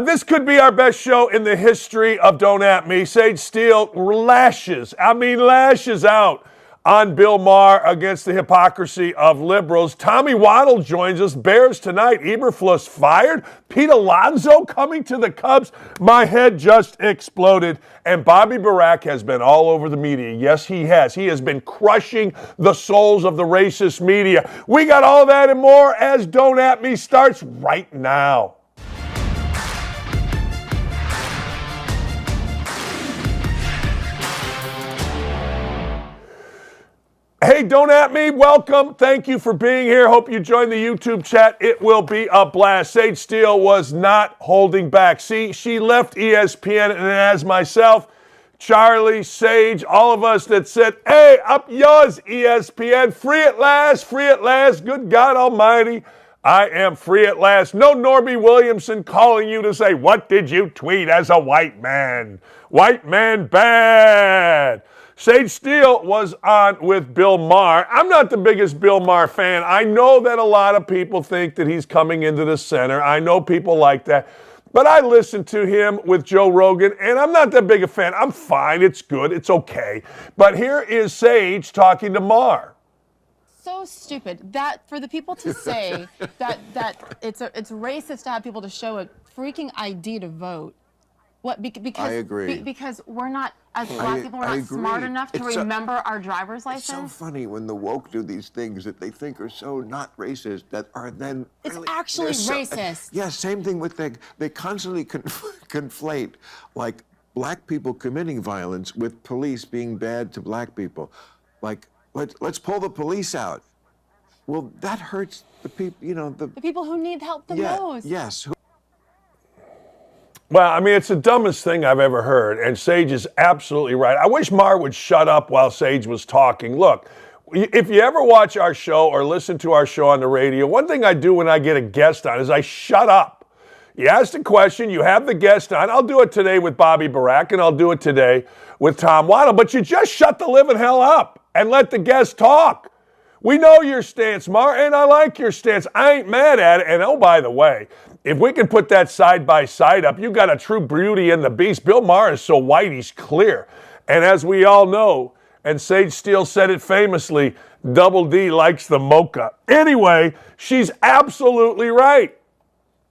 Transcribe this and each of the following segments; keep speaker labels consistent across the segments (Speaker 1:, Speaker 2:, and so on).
Speaker 1: This could be our best show in the history of Don't At Me. Sage Steele lashes out on Bill Maher against the hypocrisy of liberals. Tommy Waddle joins us. Bears tonight. Eberflus fired. Pete Alonso coming to the Cubs. My head just exploded. And Bobby Barack has been all over the media. Yes, he has. He has been crushing the souls of the racist media. We got all that and more as Don't At Me starts right now. Hey, Don't At Me, welcome. Thank you for being here. Hope you joined the YouTube chat. It will be a blast. Sage Steele was not holding back. See, she left ESPN, and as myself, Charlie, Sage, all of us that said, hey, up yours, ESPN. Free at last, free at last. Good God Almighty, I am free at last. No Norby Williamson calling you to say, what did you tweet as a white man? White man bad. Sage Steele was on with Bill Maher. I'm not the biggest Bill Maher fan. I know that a lot of people think that he's coming into the center. I know people like that. But I listened to him with Joe Rogan, and I'm not that big a fan. I'm fine. It's good. It's okay. But here is Sage talking to Maher.
Speaker 2: So stupid that for the people to say that it's racist to have people to show a freaking ID to vote. What? Because
Speaker 3: I agree.
Speaker 2: Because we're not, as black people, we're not smart enough to remember our driver's license.
Speaker 3: It's so funny when the woke do these things that they think are so not racist that are then
Speaker 2: it's
Speaker 3: really,
Speaker 2: actually racist.
Speaker 3: Yeah, same thing with they constantly conflate like black people committing violence with police being bad to black people. Like let's pull the police out. Well, that hurts the people. The
Speaker 2: people who need help the most.
Speaker 3: Yes.
Speaker 1: Well, I mean, it's the dumbest thing I've ever heard, and Sage is absolutely right. I wish Maher would shut up while Sage was talking. Look, if you ever watch our show or listen to our show on the radio, one thing I do when I get a guest on is I shut up. You ask a question, you have the guest on. I'll do it today with Bobby Barack, and I'll do it today with Tom Waddle, but you just shut the living hell up and let the guest talk. We know your stance, Maher, and I like your stance. I ain't mad at it. And oh, by the way, if we can put that side by side up, you got a true Beauty and the Beast. Bill Maher is so white, he's clear. And as we all know, and Sage Steele said it famously, Double D likes the mocha. Anyway, she's absolutely right.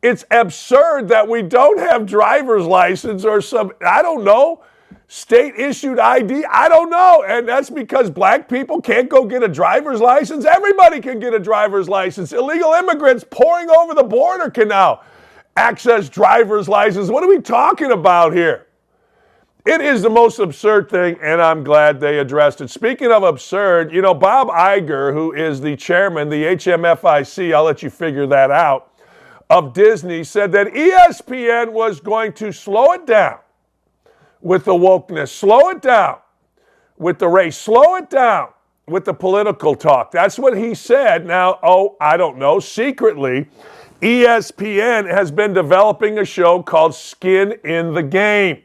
Speaker 1: It's absurd that we don't have driver's license or some, I don't know, state-issued ID? I don't know. And that's because black people can't go get a driver's license. Everybody can get a driver's license. Illegal immigrants pouring over the border can now access driver's license. What are we talking about here? It is the most absurd thing, and I'm glad they addressed it. Speaking of absurd, Bob Iger, who is the chairman, the HMFIC, I'll let you figure that out, of Disney, said that ESPN was going to slow it down with the wokeness, slow it down with the race, slow it down with the political talk. That's what he said. Now, I don't know, secretly, ESPN has been developing a show called Skin in the Game.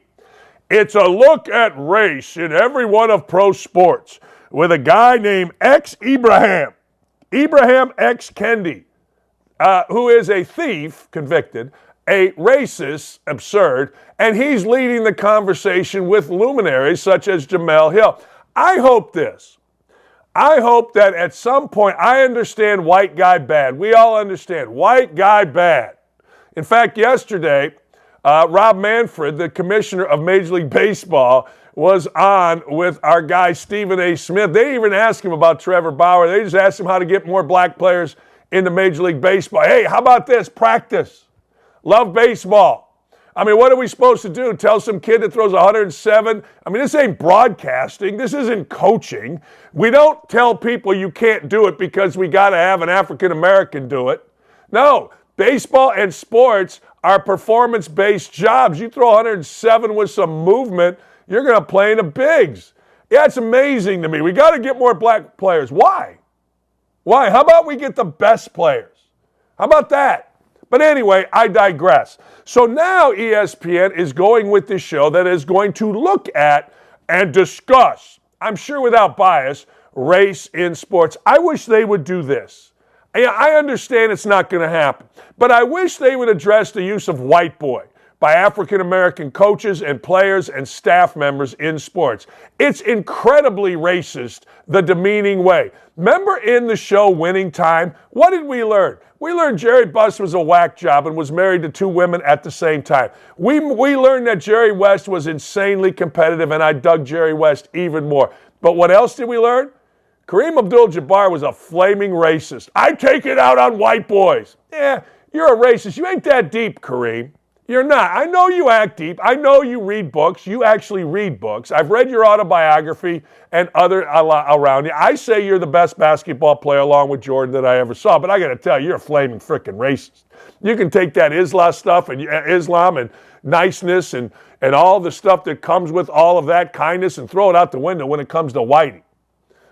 Speaker 1: It's a look at race in every one of pro sports with a guy named Ibrahim X. Kendi, who is a thief, convicted, a racist, absurd, and he's leading the conversation with luminaries such as Jamel Hill. I hope that at some point, I understand white guy bad. We all understand white guy bad. In fact, yesterday, Rob Manfred, the commissioner of Major League Baseball, was on with our guy Stephen A. Smith. They even asked him about Trevor Bauer. They just asked him how to get more black players into Major League Baseball. Hey, how about this? Practice. Love baseball. I mean, what are we supposed to do? Tell some kid that throws 107? I mean, this ain't broadcasting. This isn't coaching. We don't tell people you can't do it because we got to have an African American do it. No, baseball and sports are performance-based jobs. You throw 107 with some movement, you're going to play in the bigs. Yeah, it's amazing to me. We got to get more black players. Why? Why? How about we get the best players? How about that? But anyway, I digress. So now ESPN is going with this show that is going to look at and discuss, I'm sure without bias, race in sports. I wish they would do this. I understand it's not going to happen, but I wish they would address the use of white boy. by African American coaches and players and staff members in sports. It's incredibly racist, the demeaning way. Remember in the show Winning Time? What did we learn? We learned Jerry Buss was a whack job and was married to 2 women at the same time. We learned that Jerry West was insanely competitive, and I dug Jerry West even more. But what else did we learn? Kareem Abdul-Jabbar was a flaming racist. I take it out on white boys. Yeah, you're a racist. You ain't that deep, Kareem. You're not. I know you act deep. I know you read books. You actually read books. I've read your autobiography and other around you. I say you're the best basketball player along with Jordan that I ever saw, but I got to tell you, you're a flaming freaking racist. You can take that Islam stuff and Islam and niceness and all the stuff that comes with all of that kindness and throw it out the window when it comes to Whitey.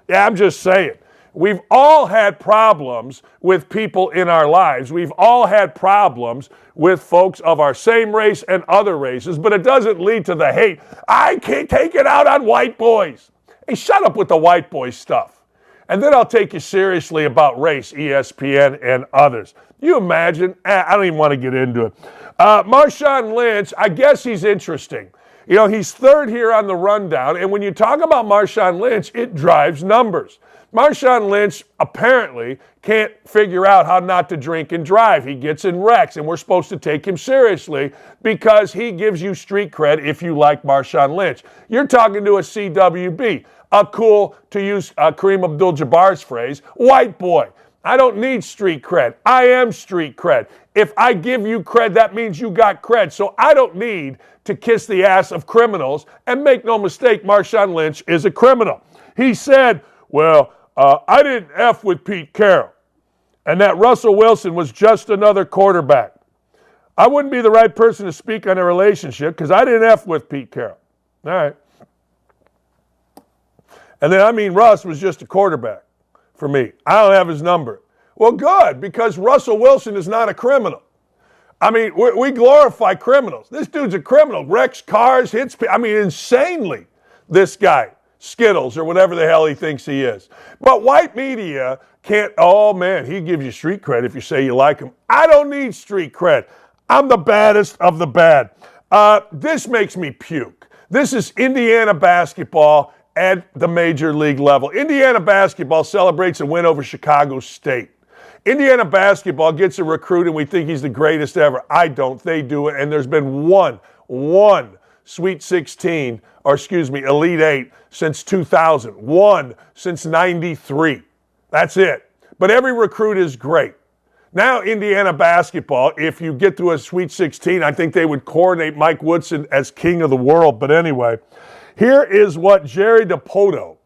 Speaker 1: Yeah, I'm just saying. We've all had problems with people in our lives. We've all had problems with folks of our same race and other races, but it doesn't lead to the hate. I can't take it out on white boys. Hey, shut up with the white boy stuff. And then I'll take you seriously about race, ESPN and others. You imagine? I don't even want to get into it. Marshawn Lynch, I guess he's interesting. You know, he's third here on the rundown, and when you talk about Marshawn Lynch, it drives numbers. Marshawn Lynch apparently can't figure out how not to drink and drive. He gets in wrecks, and we're supposed to take him seriously because he gives you street cred if you like Marshawn Lynch. You're talking to a CWB, a cool, to use Kareem Abdul-Jabbar's phrase, white boy. I don't need street cred. I am street cred. If I give you cred, that means you got cred. So I don't need to kiss the ass of criminals. And make no mistake, Marshawn Lynch is a criminal. He said, well, I didn't F with Pete Carroll, and that Russell Wilson was just another quarterback. I wouldn't be the right person to speak on a relationship because I didn't F with Pete Carroll. All right. And then, Russ was just a quarterback for me. I don't have his number. Well, good, because Russell Wilson is not a criminal. We glorify criminals. This dude's a criminal. Wrecks cars, hits people. Insanely, this guy. Skittles or whatever the hell he thinks he is. But white media can't, oh man, he gives you street cred if you say you like him. I don't need street cred. I'm the baddest of the bad. This makes me puke. This is Indiana basketball at the major league level. Indiana basketball celebrates a win over Chicago State. Indiana basketball gets a recruit and we think he's the greatest ever. I don't. They do it. And there's been one Sweet 16, Elite 8 since 2000. One since 93. That's it. But every recruit is great. Now Indiana basketball, if you get to a Sweet 16, I think they would coronate Mike Woodson as king of the world. But anyway, here is what Jerry DiPoto,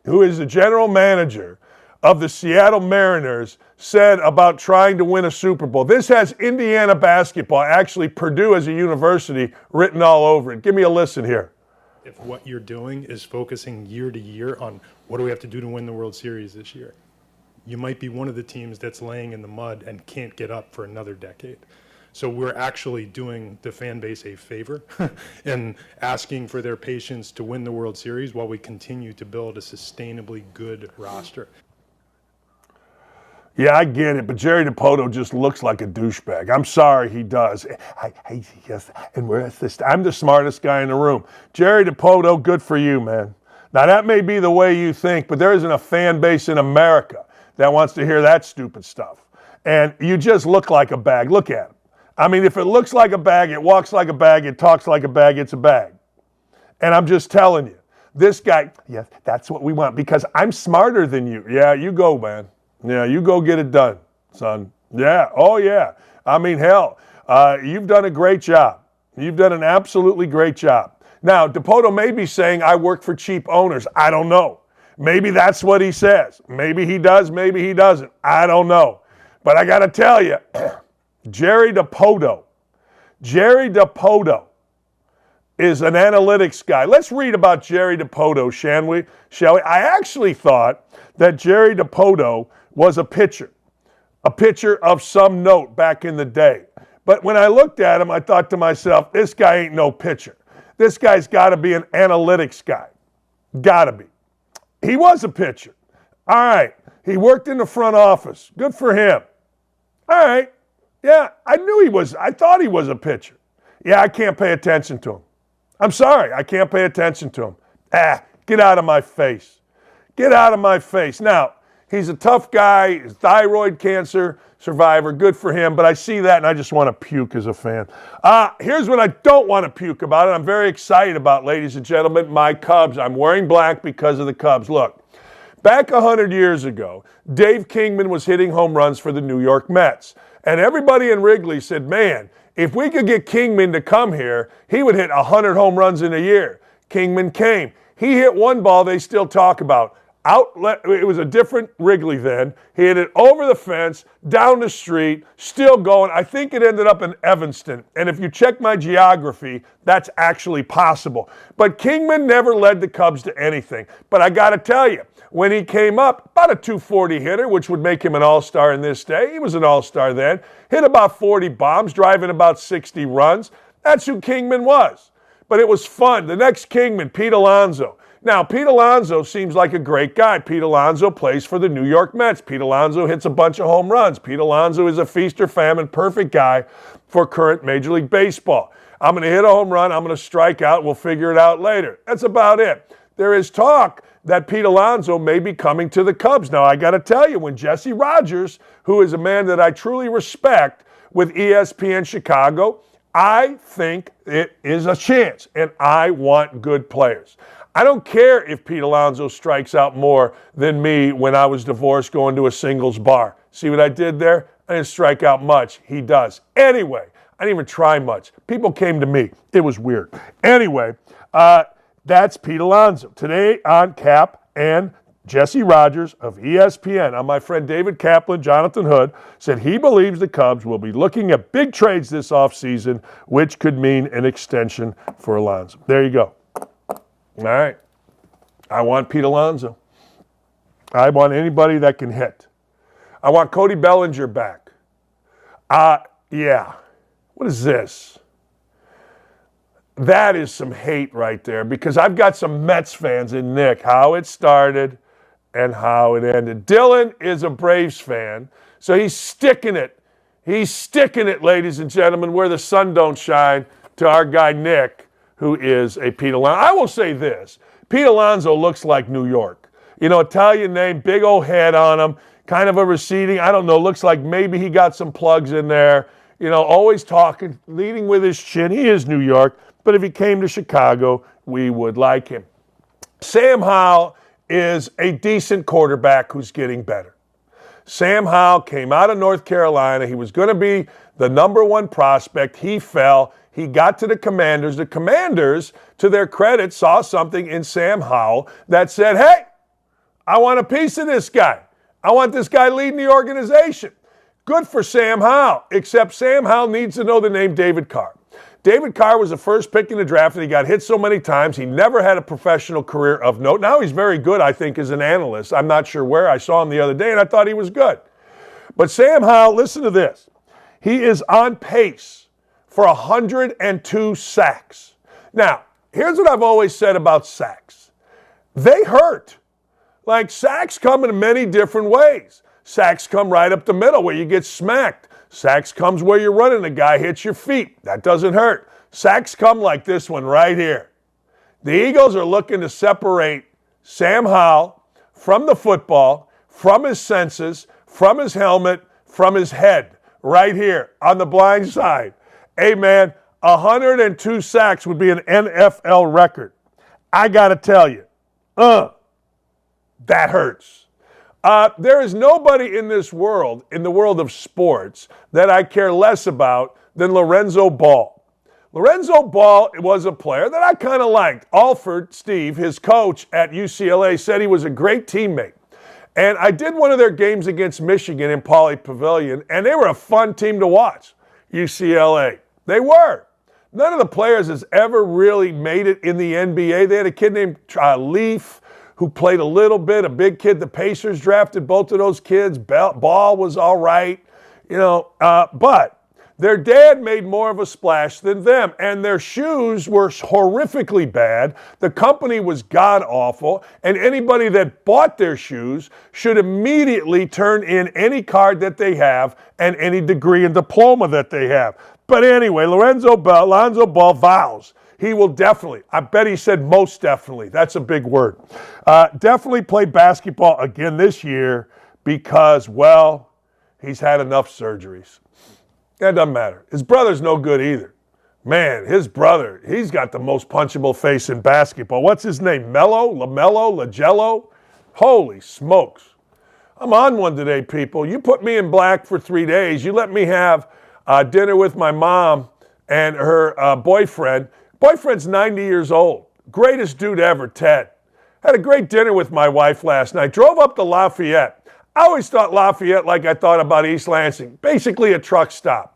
Speaker 1: who is the general manager of the Seattle Mariners, said about trying to win a Super Bowl. This has Indiana basketball, actually Purdue as a university, written all over it. Give me a listen here.
Speaker 4: If what you're doing is focusing year to year on what do we have to do to win the World Series this year, you might be one of the teams that's laying in the mud and can't get up for another decade. So we're actually doing the fan base a favor and asking for their patience to win the World Series while we continue to build a sustainably good roster.
Speaker 1: Yeah, I get it, but Jerry DiPoto just looks like a douchebag. I'm sorry, he does. Yes, and I'm the smartest guy in the room. Jerry DiPoto, good for you, man. Now, that may be the way you think, but there isn't a fan base in America that wants to hear that stupid stuff. And you just look like a bag. Look at him. If it looks like a bag, it walks like a bag, it talks like a bag, it's a bag. And I'm just telling you, this guy, yes, that's what we want, because I'm smarter than you. Yeah, you go, man. Yeah, you go get it done, son. Yeah, oh yeah. Hell, you've done a great job. You've done an absolutely great job. Now, DiPoto may be saying, I work for cheap owners. I don't know. Maybe that's what he says. Maybe he does, maybe he doesn't. I don't know. But I got to tell you, Jerry DiPoto is an analytics guy. Let's read about Jerry DiPoto, shall we? I actually thought that Jerry DiPoto was a pitcher of some note back in the day. But when I looked at him, I thought to myself, this guy ain't no pitcher. This guy's got to be an analytics guy. Got to be. He was a pitcher. All right. He worked in the front office. Good for him. All right. Yeah, I thought he was a pitcher. Yeah, I can't pay attention to him. I'm sorry, I can't pay attention to him. Get out of my face. Get out of my face. Now, he's a tough guy, thyroid cancer survivor, good for him, but I see that and I just want to puke as a fan. Here's what I don't want to puke about, and I'm very excited about, ladies and gentlemen, my Cubs. I'm wearing black because of the Cubs. Look, back 100 years ago, Dave Kingman was hitting home runs for the New York Mets, and everybody in Wrigley said, man, if we could get Kingman to come here, he would hit 100 home runs in a year. Kingman came. He hit one ball they still talk about. It was a different Wrigley then. He hit it over the fence, down the street, still going. I think it ended up in Evanston. And if you check my geography, that's actually possible. But Kingman never led the Cubs to anything. But I got to tell you, when he came up, about a 240 hitter, which would make him an all-star in this day. He was an all-star then. Hit about 40 bombs, driving about 60 runs. That's who Kingman was. But it was fun. The next Kingman, Pete Alonso. Now, Pete Alonso seems like a great guy. Pete Alonso plays for the New York Mets. Pete Alonso hits a bunch of home runs. Pete Alonso is a feast or famine perfect guy for current Major League Baseball. I'm going to hit a home run. I'm going to strike out. We'll figure it out later. That's about it. There is talk that Pete Alonso may be coming to the Cubs. Now, I got to tell you, when Jesse Rodgers, who is a man that I truly respect with ESPN Chicago, I think it is a chance, and I want good players. I don't care if Pete Alonso strikes out more than me when I was divorced going to a singles bar. See what I did there? I didn't strike out much. He does. Anyway, I didn't even try much. People came to me. It was weird. Anyway, that's Pete Alonso. Today on Cap and Jesse Rodgers of ESPN, on my friend David Kaplan, Jonathan Hood, said he believes the Cubs will be looking at big trades this offseason, which could mean an extension for Alonso. There you go. All right. I want Pete Alonso. I want anybody that can hit. I want Cody Bellinger back. Yeah. What is this? That is some hate right there, because I've got some Mets fans in Nick, how it started and how it ended. Dylan is a Braves fan, so he's sticking it. He's sticking it, ladies and gentlemen, where the sun don't shine, to our guy Nick, who is a Pete Alonso. I will say this. Pete Alonso looks like New York. You know, Italian name, big old head on him, kind of a receding, I don't know, looks like maybe he got some plugs in there. You know, always talking, leading with his chin. He is New York, but if he came to Chicago, we would like him. Sam Howell is a decent quarterback who's getting better. Sam Howell came out of North Carolina. He was going to be the number one prospect. He fell. He got to the Commanders. The Commanders, to their credit, saw something in Sam Howell that said, hey, I want a piece of this guy. I want this guy leading the organization. Good for Sam Howell, except Sam Howell needs to know the name David Carr. David Carr was the first pick in the draft, and he got hit so many times. He never had a professional career of note. Now he's very good, I think, as an analyst. I'm not sure where. I saw him the other day, and I thought he was good. But Sam Howell, listen to this. He is on pace for 102 sacks. Now, here's what I've always said about sacks. They hurt. Like, sacks come in many different ways. Sacks come right up the middle where you get smacked. Sacks comes where you're running, the guy hits your feet. That doesn't hurt. Sacks come like this one right here. The Eagles are looking to separate Sam Howell from the football, from his senses, from his helmet, from his head, right here on the blind side. Hey, man, 102 sacks would be an NFL record. I got to tell you, that hurts. There is nobody in this world, in the world of sports, that I care less about than Lonzo Ball. Lonzo Ball was a player that I kind of liked. Alford, Steve, his coach at UCLA, said he was a great teammate. And I did one of their games against Michigan in Pauley Pavilion, and they were a fun team to watch, UCLA. They were. None of the players has ever really made it in the NBA. They had a kid named Leaf, who played a little bit, a big kid. The Pacers drafted both of those kids. Ball was all right, but their dad made more of a splash than them, and their shoes were horrifically bad. The company was god-awful, and anybody that bought their shoes should immediately turn in any card that they have and any degree and diploma that they have. But anyway, Lonzo Ball vows he will definitely, I bet he said most definitely, that's a big word, definitely play basketball again this year because, well, he's had enough surgeries. That doesn't matter. His brother's no good either. Man, his brother, he's got the most punchable face in basketball. What's his name? LaMelo, Lagello? Holy smokes. I'm on one today, people. You put me in black for 3 days. You let me have dinner with my mom and her boyfriend. Boyfriend's 90 years old. Greatest dude ever, Ted. Had a great dinner with my wife last night. Drove up to Lafayette. I always thought Lafayette like I thought about East Lansing. Basically a truck stop.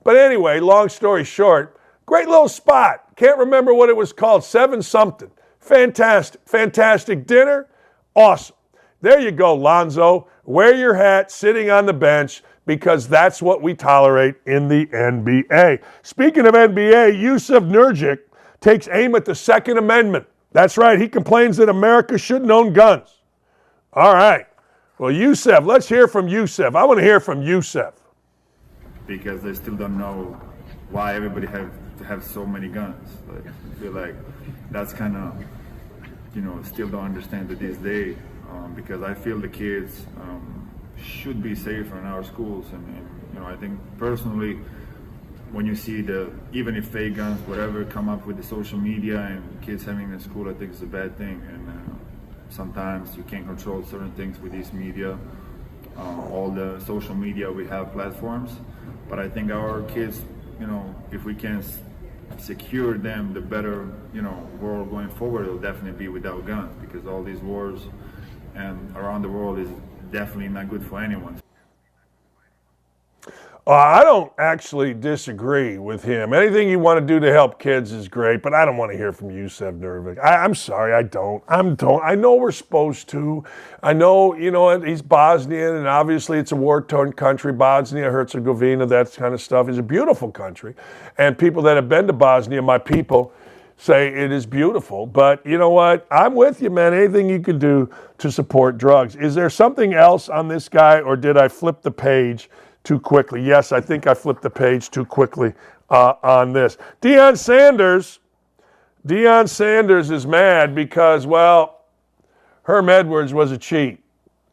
Speaker 1: But anyway, long story short, great little spot. Can't remember what it was called. 7-something. Fantastic dinner. Awesome. There you go, Lonzo. Wear your hat sitting on the bench because that's what we tolerate in the NBA. Speaking of NBA, Yusuf Nurkic takes aim at the Second Amendment. That's right. He complains that America shouldn't own guns. All right. Well, Yusuf, let's hear from Yusuf. I want to hear from Yusuf.
Speaker 5: Because they still don't know why everybody have so many guns. Like, I feel like that's kind of, still don't understand to this day. Because I feel the kids should be safer in our schools, and I think personally, when you see even if fake guns, whatever, come up with the social media and kids having in school, I think it's a bad thing. And sometimes you can't control certain things with these media, all the social media we have platforms. But I think our kids, if we can secure them, the better, world going forward, it'll definitely be without guns, because all these wars and around the world is definitely not good for anyone.
Speaker 1: I don't actually disagree with him. Anything you want to do to help kids is great, but I don't want to hear from Yusuf Nurkic. I'm sorry, I don't. I know we're supposed to. I know, he's Bosnian, and obviously it's a war-torn country, Bosnia, Herzegovina, that kind of stuff. It's a beautiful country. And people that have been to Bosnia, my people, say it is beautiful. But you know what? I'm with you, man. Anything you can do to support drugs. Is there something else on this guy, or did I flip the page too quickly? Yes, I think I flipped the page too quickly on this. Deion Sanders is mad because, well, Herm Edwards was a cheat.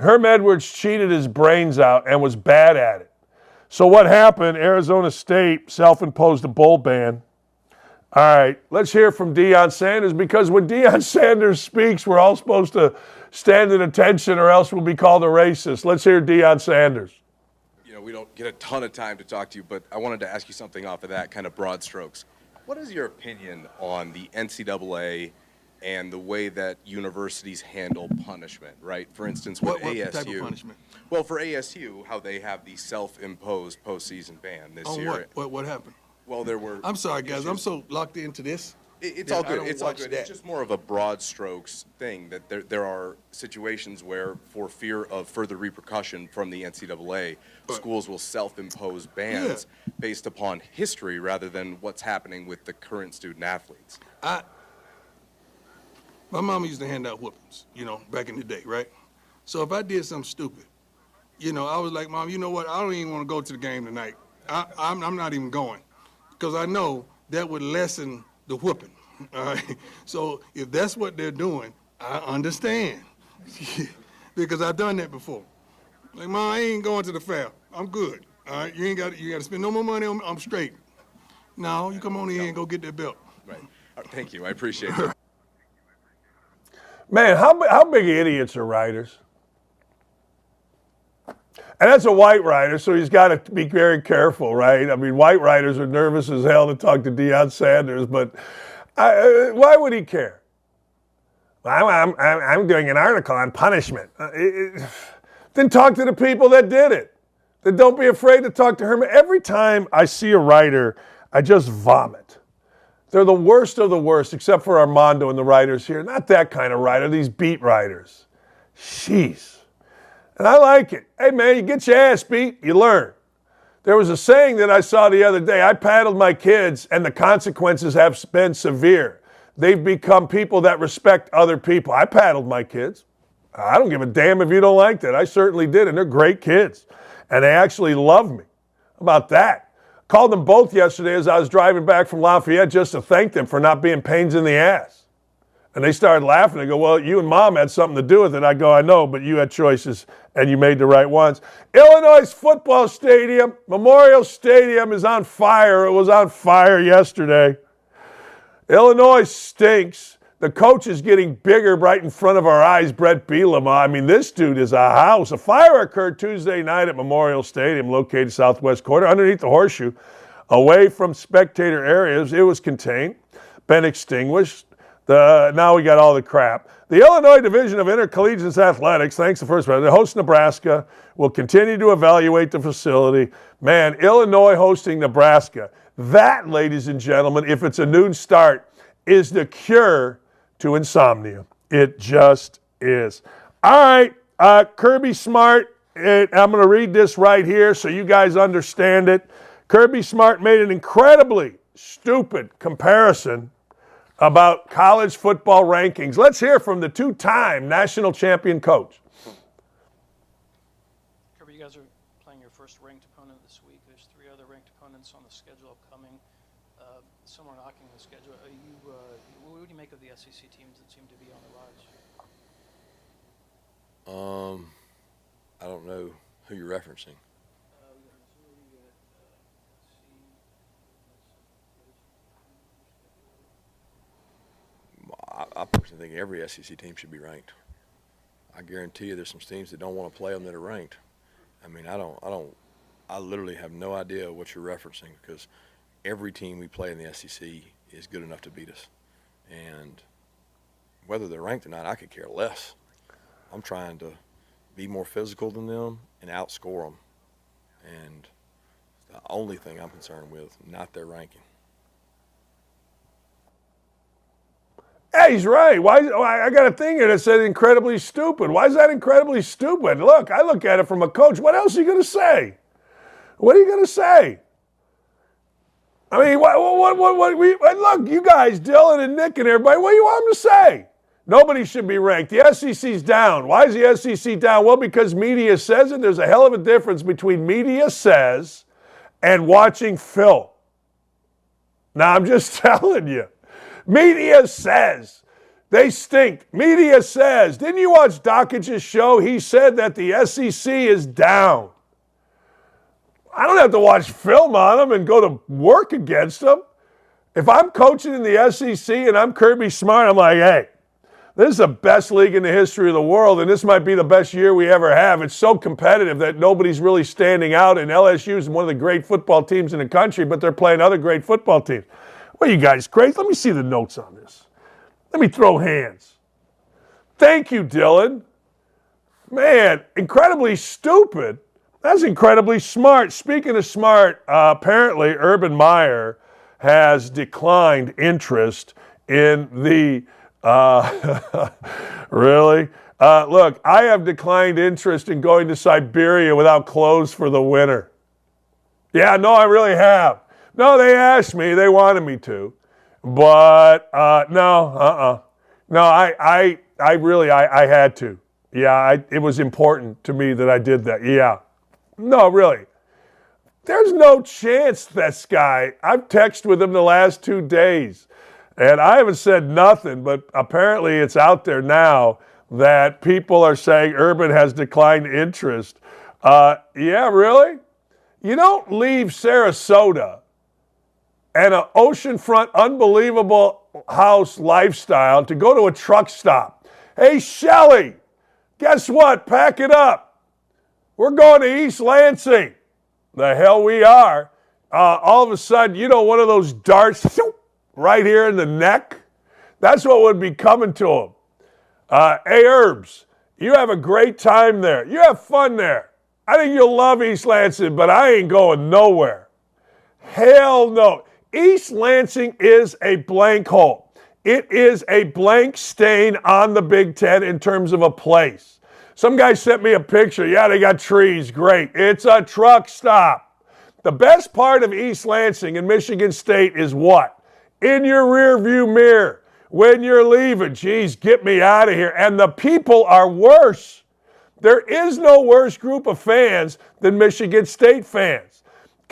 Speaker 1: Herm Edwards cheated his brains out and was bad at it. So what happened? Arizona State self-imposed a bowl ban. All right, let's hear from Deion Sanders, because when Deion Sanders speaks, we're all supposed to stand at attention or else we'll be called a racist. Let's hear Deion Sanders.
Speaker 6: We don't get a ton of time to talk to you, but I wanted to ask you something off of that, kind of broad strokes. What is your opinion on the NCAA and the way that universities handle punishment, right? For instance, with ASU.
Speaker 7: What type of punishment?
Speaker 6: Well, for ASU, how they have the self-imposed postseason ban this year.
Speaker 7: What happened?
Speaker 6: Well, there were.
Speaker 7: I'm sorry, guys. I'm so locked into this.
Speaker 6: It's all good. It's all good. It's just more of a broad strokes thing that there are situations where, for fear of further repercussion from the NCAA, schools will self-impose bans based upon history rather than what's happening with the current student athletes.
Speaker 7: My mama used to hand out whoopings, back in the day, right? So if I did something stupid, I was like, Mom, you know what? I don't even want to go to the game tonight. I'm not even going, because I know that would lessen the whooping. All right. So if that's what they're doing, I understand, because I've done that before. Like, Mom, I ain't going to the fair. I'm good. All right. You got to spend no more money. I'm straight. No, you come on in and go get that belt.
Speaker 6: Right. Thank you. I appreciate that.
Speaker 1: Man, how big idiots are writers? And that's a white writer, so he's got to be very careful, right? I mean, white writers are nervous as hell to talk to Deion Sanders, but why would he care? I'm doing an article on punishment. Then talk to the people that did it. Then don't be afraid to talk to Herman. Every time I see a writer, I just vomit. They're the worst of the worst, except for Armando and the writers here. Not that kind of writer, these beat writers. Jeez. And I like it. Hey, man, you get your ass beat, you learn. There was a saying that I saw the other day. I paddled my kids, and the consequences have been severe. They've become people that respect other people. I paddled my kids. I don't give a damn if you don't like that. I certainly did, and they're great kids. And they actually love me. How about that? Called them both yesterday as I was driving back from Lafayette just to thank them for not being pains in the ass. And they started laughing. They go, well, you and Mom had something to do with it. I go, I know, but you had choices, and you made the right ones. Illinois football stadium, Memorial Stadium, is on fire. It was on fire yesterday. Illinois stinks. The coach is getting bigger right in front of our eyes, Brett Bielema. I mean, this dude is a house. A fire occurred Tuesday night at Memorial Stadium, located southwest quarter, underneath the horseshoe, away from spectator areas. It was contained, been extinguished. Now we got all the crap. The Illinois Division of Intercollegiate Athletics, thanks to First President, hosts Nebraska, will continue to evaluate the facility. Man, Illinois hosting Nebraska. That, ladies and gentlemen, if it's a noon start, is the cure to insomnia. It just is. All right, Kirby Smart, I'm going to read this right here so you guys understand it. Kirby Smart made an incredibly stupid comparison about college football rankings. Let's hear from the two-time national champion coach.
Speaker 8: Kirby, you guys are playing your first ranked opponent this week. There's 3 other ranked opponents on the schedule upcoming. Some are knocking the schedule. What do you make of the SEC teams that seem to be on the rise?
Speaker 9: I don't know who you're referencing. I personally think every SEC team should be ranked. I guarantee you there's some teams that don't want to play them that are ranked. I mean, I literally have no idea what you're referencing because every team we play in the SEC is good enough to beat us. And whether they're ranked or not, I could care less. I'm trying to be more physical than them and outscore them. And the only thing I'm concerned with, not their ranking.
Speaker 1: Hey, he's right. I got a thing here that said incredibly stupid. Why is that incredibly stupid? Look, I look at it from a coach. What else are you going to say? What are you going to say? I mean, look, you guys, Dylan and Nick and everybody, what do you want them to say? Nobody should be ranked. The SEC's down. Why is the SEC down? Well, because media says it. There's a hell of a difference between media says and watching film. Now, I'm just telling you. Media says. They stink. Media says. Didn't you watch Dakich's show? He said that the SEC is down. I don't have to watch film on them and go to work against them. If I'm coaching in the SEC and I'm Kirby Smart, I'm like, hey, this is the best league in the history of the world, and this might be the best year we ever have. It's so competitive that nobody's really standing out, and LSU is one of the great football teams in the country, but they're playing other great football teams. What are you guys crazy? Let me see the notes on this. Let me throw hands. Thank you, Dylan. Man, incredibly stupid. That's incredibly smart. Speaking of smart, apparently Urban Meyer has declined interest in the really? Look, I have declined interest in going to Siberia without clothes for the winter. Yeah, no, I really have. No, they asked me. They wanted me to. But no, I really had to. Yeah, it was important to me that I did that. Yeah. No, really. There's no chance this guy. I've texted with him the last 2 days, and I haven't said nothing, but apparently it's out there now that people are saying Urban has declined interest. Yeah, really? You don't leave Sarasota and an oceanfront, unbelievable house lifestyle to go to a truck stop. Hey, Shelly, guess what? Pack it up. We're going to East Lansing. The hell we are. All of a sudden, you know, one of those darts right here in the neck? That's what would be coming to him. Hey, Herbs, you have a great time there. You have fun there. I think you'll love East Lansing, but I ain't going nowhere. Hell no. East Lansing is a blank hole. It is a blank stain on the Big Ten in terms of a place. Some guy sent me a picture. Yeah, they got trees. Great. It's a truck stop. The best part of East Lansing and Michigan State is what? In your rearview mirror. When you're leaving, geez, get me out of here. And the people are worse. There is no worse group of fans than Michigan State fans.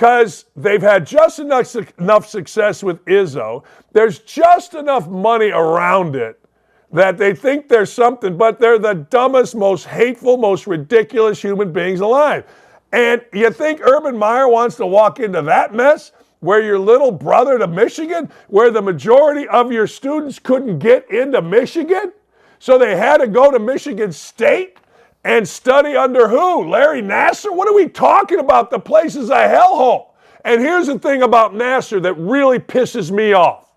Speaker 1: because they've had just enough success with Izzo. There's just enough money around it that they think there's something, but they're the dumbest, most hateful, most ridiculous human beings alive. And you think Urban Meyer wants to walk into that mess where your little brother to Michigan, where the majority of your students couldn't get into Michigan? So they had to go to Michigan State and study under who? Larry Nassar? What are we talking about? The place is a hellhole. And here's the thing about Nassar that really pisses me off.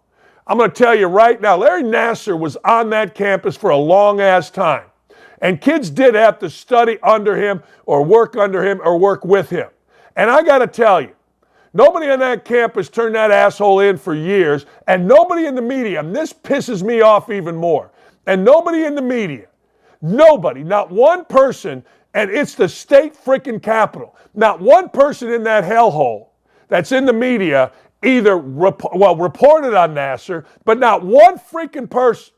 Speaker 1: I'm going to tell you right now, Larry Nassar was on that campus for a long-ass time. And kids did have to study under him or work with him. And I got to tell you, nobody on that campus turned that asshole in for years, and nobody in the media, and this pisses me off even more, and nobody in the media, nobody, not one person, and it's the state freaking capital, not one person in that hellhole that's in the media either reported on Nassar, but not one freaking person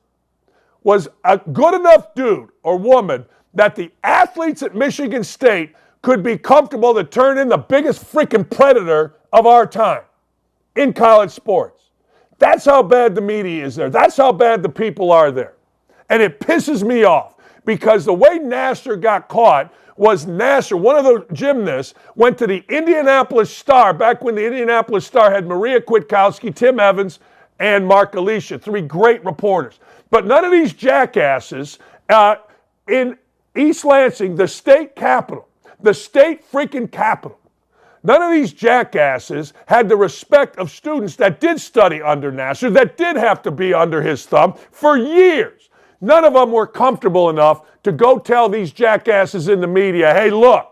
Speaker 1: was a good enough dude or woman that the athletes at Michigan State could be comfortable to turn in the biggest freaking predator of our time in college sports. That's how bad the media is there. That's how bad the people are there. And it pisses me off because the way Nassar got caught was Nassar, one of the gymnasts, went to the Indianapolis Star back when the Indianapolis Star had Maria Kwiatkowski, Tim Evans, and Mark Alicia, three great reporters. But none of these jackasses in East Lansing, the state capital, the state freaking capital, none of these jackasses had the respect of students that did study under Nassar, that did have to be under his thumb for years. None of them were comfortable enough to go tell these jackasses in the media, hey, look,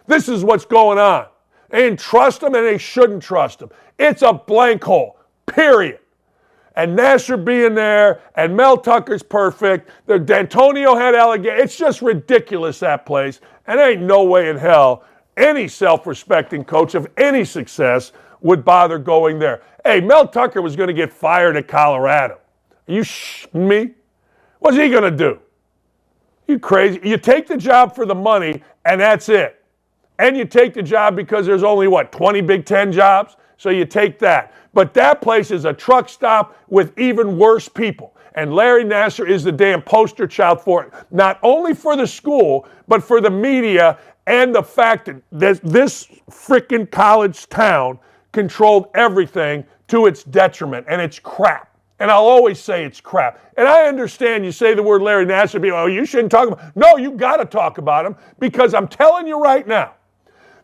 Speaker 1: this is what's going on. They didn't trust them and they shouldn't trust them. It's a blank hole, period. And Nassar being there, and Mel Tucker's perfect. D'Antonio had allegations. It's just ridiculous, that place. And there ain't no way in hell any self-respecting coach of any success would bother going there. Hey, Mel Tucker was going to get fired at Colorado. Are you me? What's he going to do? You crazy? You take the job for the money, and that's it. And you take the job because there's only, 20 Big Ten jobs? So you take that. But that place is a truck stop with even worse people. And Larry Nassar is the damn poster child for it. Not only for the school, but for the media and the fact that this freaking college town controlled everything to its detriment. And it's crap. And I'll always say it's crap. And I understand you say the word Larry Nassar, people, oh, you shouldn't talk about him. No, you got to talk about him because I'm telling you right now,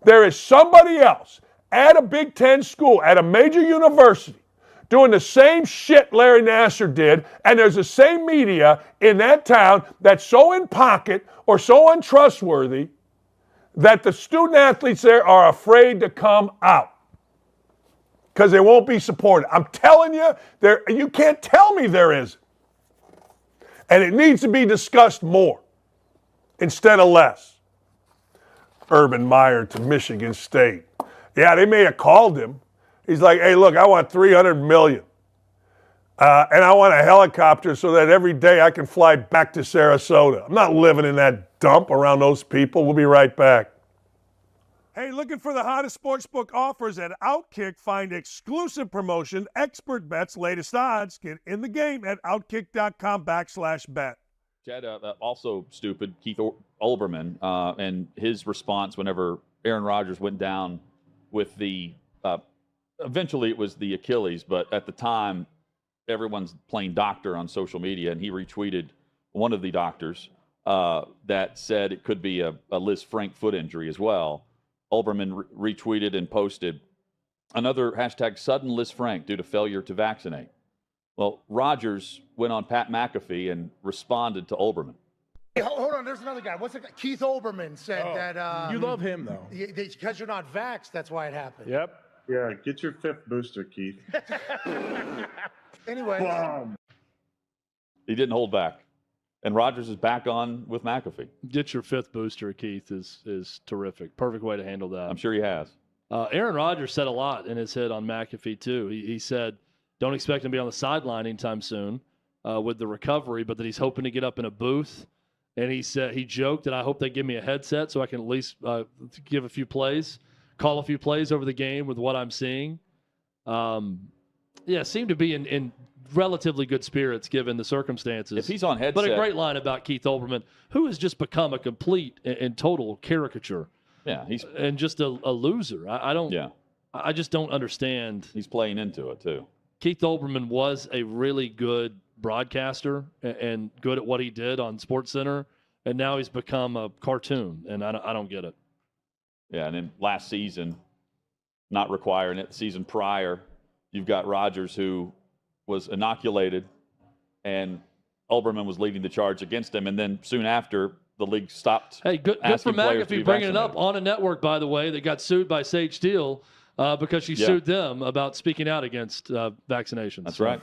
Speaker 1: there is somebody else at a Big Ten school, at a major university, doing the same shit Larry Nassar did, and there's the same media in that town that's so in pocket or so untrustworthy that the student athletes there are afraid to come out because they won't be supported. I'm telling you, you can't tell me there isn't. And it needs to be discussed more instead of less. Urban Meyer to Michigan State. Yeah, they may have called him. He's like, hey, look, I want $300 million. And I want a helicopter so that every day I can fly back to Sarasota. I'm not living in that dump around those people. We'll be right back. Hey, looking for the hottest sportsbook offers at OutKick? Find exclusive promotion, expert bets, latest odds. Get in the game at OutKick.com/bet.
Speaker 10: Chad, also stupid, Keith Olbermann, and his response whenever Aaron Rodgers went down with the, eventually it was the Achilles, but at the time, everyone's playing doctor on social media, and he retweeted one of the doctors that said it could be a Liz Frank foot injury as well. Olbermann retweeted and posted another hashtag sudden Liz Frank due to failure to vaccinate. Well, Rodgers went on Pat McAfee and responded to Olbermann.
Speaker 11: Hey, hold on, there's another guy. What's the guy? Keith Olbermann said that.
Speaker 12: You love him, though.
Speaker 11: Because you're not vaxxed, that's why it happened.
Speaker 12: Yep.
Speaker 13: Yeah, get your 5th booster, Keith.
Speaker 11: Anyway.
Speaker 13: Boom.
Speaker 10: He didn't hold back. And Rodgers is back on with McAfee.
Speaker 12: Get your 5th booster, Keith, is terrific. Perfect way to handle that.
Speaker 10: I'm sure he has.
Speaker 12: Aaron Rodgers said a lot in his head on McAfee, too. He said, don't expect him to be on the sideline anytime soon with the recovery, but that he's hoping to get up in a booth. And he said he joked that I hope they give me a headset so I can at least give a few plays. call a few plays over the game with what I'm seeing. Seem to be in relatively good spirits given the circumstances.
Speaker 10: If he's on headset.
Speaker 12: But a great line about Keith Olbermann, who has just become a complete and total caricature.
Speaker 10: Yeah,
Speaker 12: and just a loser. I don't.
Speaker 10: Yeah.
Speaker 12: I just don't understand.
Speaker 10: He's playing into it too.
Speaker 12: Keith Olbermann was a really good broadcaster and good at what he did on SportsCenter, and now he's become a cartoon, and I don't get it.
Speaker 10: Yeah, and then last season, not requiring it. The season prior, you've got Rodgers who was inoculated, and Olbermann was leading the charge against him, and then soon after, the league stopped.
Speaker 12: Hey, good for McAfee bringing it up on a network, by the way, that got sued by Sage Steele because she sued them about speaking out against vaccinations.
Speaker 10: That's right.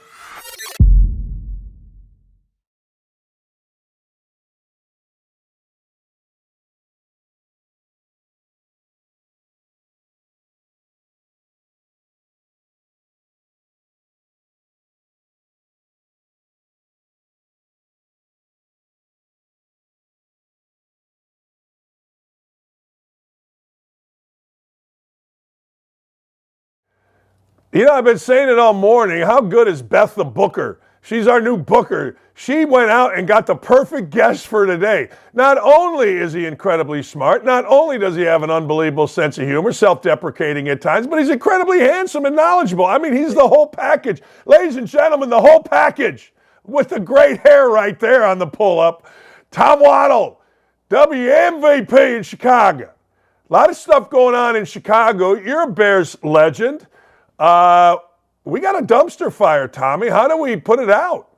Speaker 1: You know, I've been saying it all morning. How good is Beth the Booker? She's our new booker. She went out and got the perfect guest for today. Not only is he incredibly smart, not only does he have an unbelievable sense of humor, self-deprecating at times, but he's incredibly handsome and knowledgeable. I mean, he's the whole package. Ladies and gentlemen, the whole package with the great hair right there on the pull-up. Tom Waddle, WMVP in Chicago. A lot of stuff going on in Chicago. You're a Bears legend. We got a dumpster fire, Tommy. How do we put it out?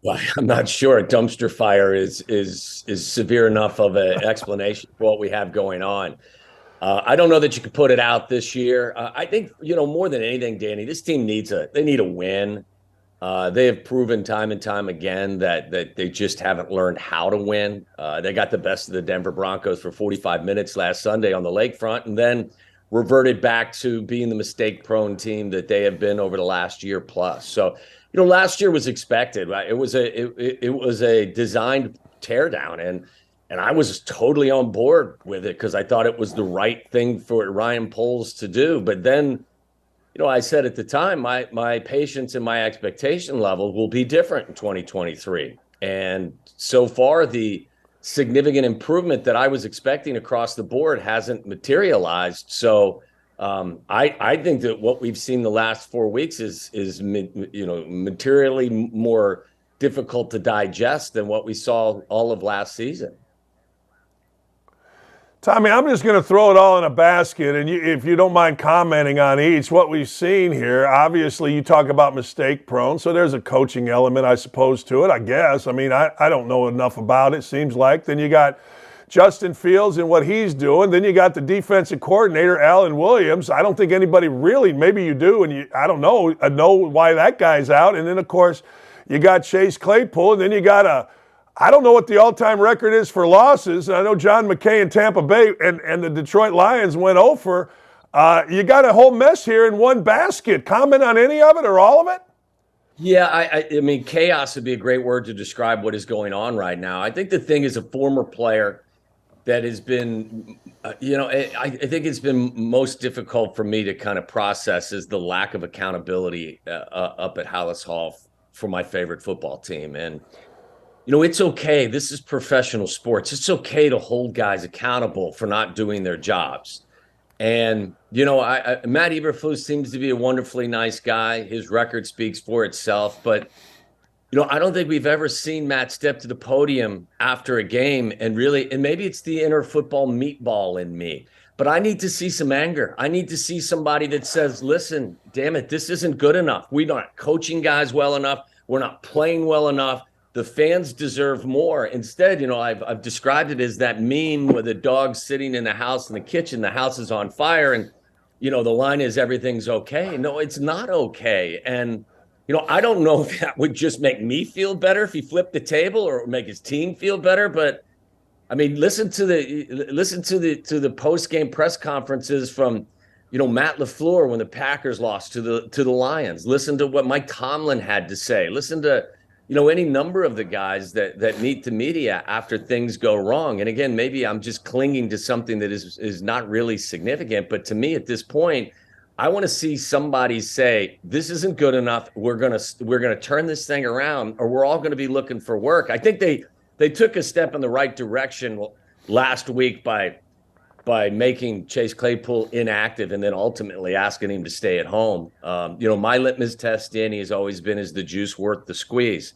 Speaker 14: Well, I'm not sure a dumpster fire is severe enough of an explanation for what we have going on. I don't know that you could put it out this year. I think, more than anything, Danny, this team need a win. They have proven time and time again that they just haven't learned how to win. They got the best of the Denver Broncos for 45 minutes last Sunday on the lakefront, and then reverted back to being the mistake-prone team that they have been over the last year plus. So, last year was expected. Right? It was a designed teardown, and I was totally on board with it because I thought it was the right thing for Ryan Poles to do. But then, I said at the time, my patience and my expectation level will be different in 2023. And so far, the significant improvement that I was expecting across the board hasn't materialized. So I think that what we've seen the last 4 weeks is materially more difficult to digest than what we saw all of last season.
Speaker 1: Tommy, I'm just going to throw it all in a basket, and if you don't mind commenting on each, what we've seen here, obviously you talk about mistake-prone, so there's a coaching element, I suppose, to it, I guess. I mean, I don't know enough about it, seems like. Then you got Justin Fields and what he's doing. Then you got the defensive coordinator, Alan Williams. I don't think anybody really, maybe you do, and I don't know why that guy's out. And then, of course, you got Chase Claypool, and then you got I don't know what the all-time record is for losses. I know John McKay in Tampa Bay and the Detroit Lions went over. You got a whole mess here in one basket. Comment on any of it or all of it?
Speaker 14: Yeah, I mean, chaos would be a great word to describe what is going on right now. I think the thing is a former player that has been, I think it's been most difficult for me to kind of process is the lack of accountability up at Hallis Hall for my favorite football team. And it's okay. This is professional sports. It's okay to hold guys accountable for not doing their jobs. And, Matt Eberflus seems to be a wonderfully nice guy. His record speaks for itself. But, I don't think we've ever seen Matt step to the podium after a game and maybe it's the inner football meatball in me, but I need to see some anger. I need to see somebody that says, listen, damn it, this isn't good enough. We're not coaching guys well enough. We're not playing well enough. The fans deserve more. Instead, I've described it as that meme where the dog's sitting in the house in the kitchen, the house is on fire, and, the line is everything's okay. No, it's not okay. And, I don't know if that would just make me feel better if he flipped the table or make his team feel better. But, I mean, listen to the post-game press conferences from, Matt LaFleur when the Packers lost to the Lions. Listen to what Mike Tomlin had to say. Listen to any number of the guys that meet the media after things go wrong. And again, maybe I'm just clinging to something that is not really significant. But to me, at this point, I want to see somebody say, this isn't good enough. We're gonna turn this thing around, or we're all going to be looking for work. I think they took a step in the right direction last week by making Chase Claypool inactive and then ultimately asking him to stay at home. My litmus test, Danny, has always been, is the juice worth the squeeze?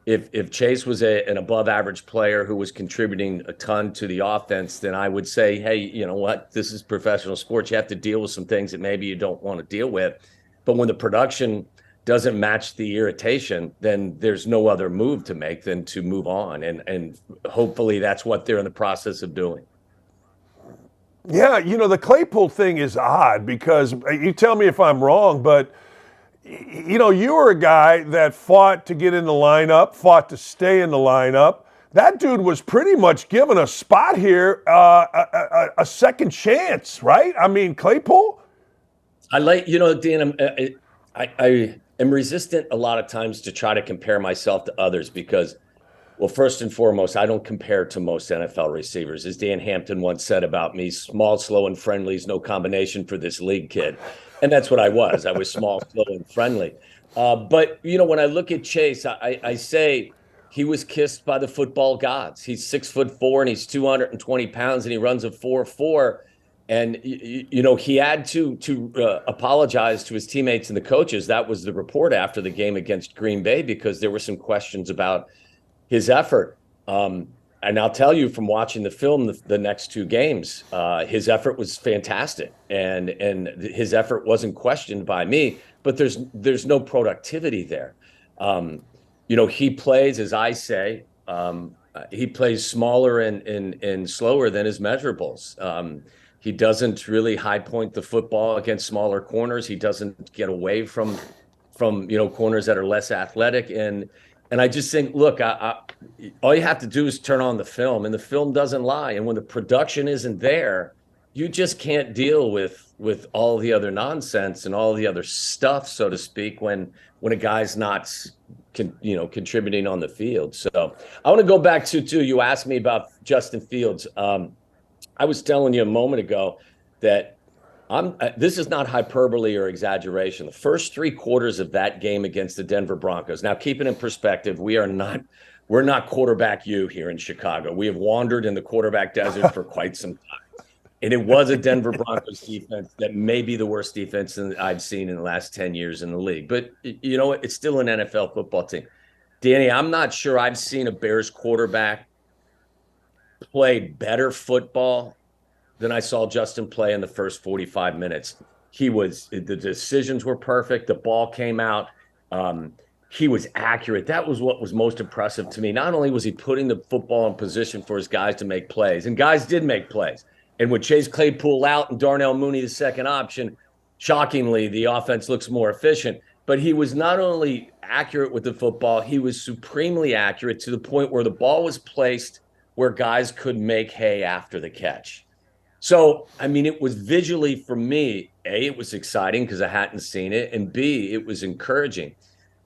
Speaker 14: If Chase was an above average player who was contributing a ton to the offense, then I would say, hey, you know what? This is professional sports. You have to deal with some things that maybe you don't want to deal with. But when the production doesn't match the irritation, then there's no other move to make than to move on. And hopefully that's what they're in the process of doing.
Speaker 1: Yeah, the Claypool thing is odd because you tell me if I'm wrong, but you were a guy that fought to get in the lineup, fought to stay in the lineup. That dude was pretty much given a spot here, a second chance, right? I mean, Claypool?
Speaker 14: Dan, I am resistant a lot of times to try to compare myself to others because, well, first and foremost, I don't compare to most NFL receivers. As Dan Hampton once said about me, small, slow, and friendly is no combination for this league, kid. And that's what I was. I was small, slow, and friendly. But, when I look at Chase, I say he was kissed by the football gods. He's 6'4" and he's 220 pounds and he runs a 4.4. And, he had to apologize to his teammates and the coaches. That was the report after the game against Green Bay because there were some questions about his effort. And I'll tell you from watching the film, the next two games, his effort was fantastic, and his effort wasn't questioned by me. But there's no productivity there. He plays, as I say, he plays smaller and slower than his measurables. He doesn't really high point the football against smaller corners. He doesn't get away from corners that are less athletic. And I just think, look, all you have to do is turn on the film, and the film doesn't lie. And when the production isn't there, you just can't deal with all the other nonsense and all the other stuff, so to speak, when a guy's not, contributing on the field. So I want to go back to, you asked me about Justin Fields. I was telling you a moment ago that this is not hyperbole or exaggeration. The first three quarters of that game against the Denver Broncos. Now, keep it in perspective. We're not quarterback you here in Chicago. We have wandered in the quarterback desert for quite some time. And it was a Denver Broncos defense that may be the worst defense that I've seen in the last 10 years in the league. But you know what? It's still an NFL football team. Danny, I'm not sure I've seen a Bears quarterback play better football than I saw Justin play in the first 45 minutes. The decisions were perfect. The ball came out. He was accurate. That was what was most impressive to me. Not only was he putting the football in position for his guys to make plays, and guys did make plays. And with Chase Claypool out and Darnell Mooney the second option, shockingly, the offense looks more efficient. But he was not only accurate with the football, he was supremely accurate to the point where the ball was placed where guys could make hay after the catch. So, it was visually, for me, A, it was exciting because I hadn't seen it, and B, it was encouraging.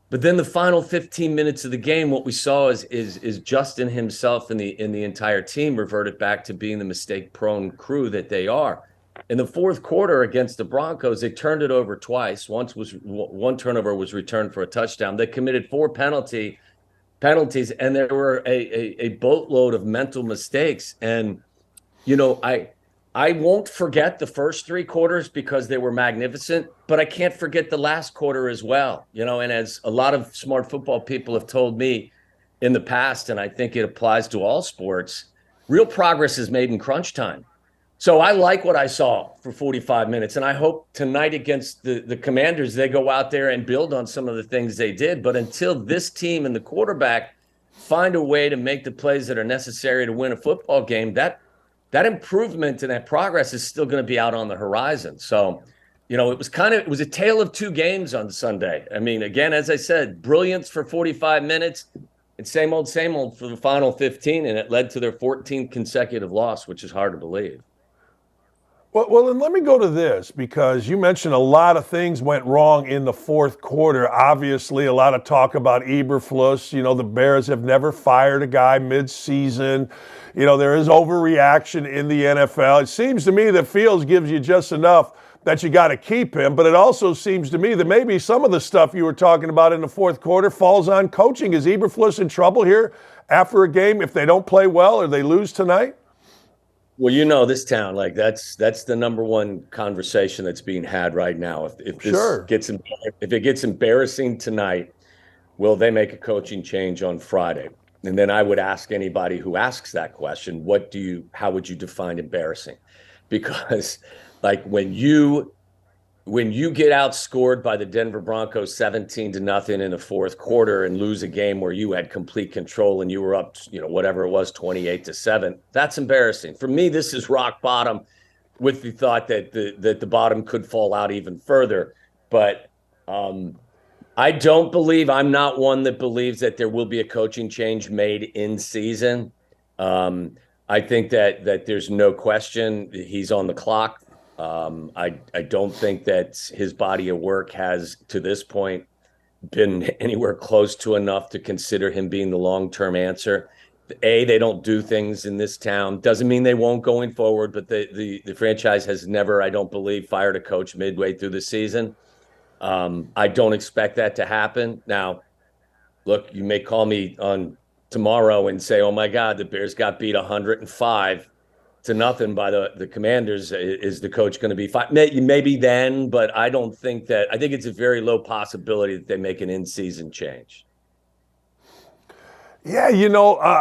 Speaker 14: But then the final 15 minutes of the game, what we saw is Justin himself and the entire team reverted back to being the mistake-prone crew that they are. In the fourth quarter against the Broncos, they turned it over twice. One turnover was returned for a touchdown. They committed 4 penalties, and there were a boatload of mental mistakes. And, I won't forget the first 3 quarters because they were magnificent, but I can't forget the last quarter as well. And as a lot of smart football people have told me in the past, and I think it applies to all sports, real progress is made in crunch time. So I like what I saw for 45 minutes, and I hope tonight against the Commanders, they go out there and build on some of the things they did. But until this team and the quarterback find a way to make the plays that are necessary to win a football game, that improvement and that progress is still going to be out on the horizon. So, it was a tale of 2 games on Sunday. Again, as I said, brilliance for 45 minutes and same old for the final 15, and it led to their 14th consecutive loss, which is hard to believe.
Speaker 1: Well, and let me go to this, because you mentioned a lot of things went wrong in the fourth quarter. Obviously, a lot of talk about Eberflus. You know, the Bears have never fired a guy mid-season. You know, there is overreaction in the NFL. It seems to me that Fields gives you just enough that you got to keep him, but it also seems to me that maybe some of the stuff you were talking about in the fourth quarter falls on coaching. Is Eberflus in trouble here after a game if they don't play well or they lose tonight?
Speaker 14: Well, you know, this town, like that's the number one conversation that's being had right now. If this
Speaker 1: Sure.
Speaker 14: if it gets embarrassing tonight, will they make a coaching change on Friday? And then I would ask anybody who asks that question, how would you define embarrassing? Because like when you get outscored by the Denver Broncos 17-0 in the fourth quarter and lose a game where you had complete control and you were up, whatever it was, 28-7, that's embarrassing. For me, this is rock bottom, with the thought that the bottom could fall out even further. But I'm not one that believes that there will be a coaching change made in season. I think that there's no question he's on the clock. I don't think that his body of work has, to this point, been anywhere close to enough to consider him being the long-term answer. They don't do things in this town. Doesn't mean they won't going forward, but the franchise has never, I don't believe, fired a coach midway through the season. I don't expect that to happen. Now, look, you may call me on tomorrow and say, oh my God, the Bears got beat 105-0 by the Commanders. Is the coach going to be fine? Maybe then, but I don't think that. I think it's a very low possibility that they make an in-season change.
Speaker 1: Yeah,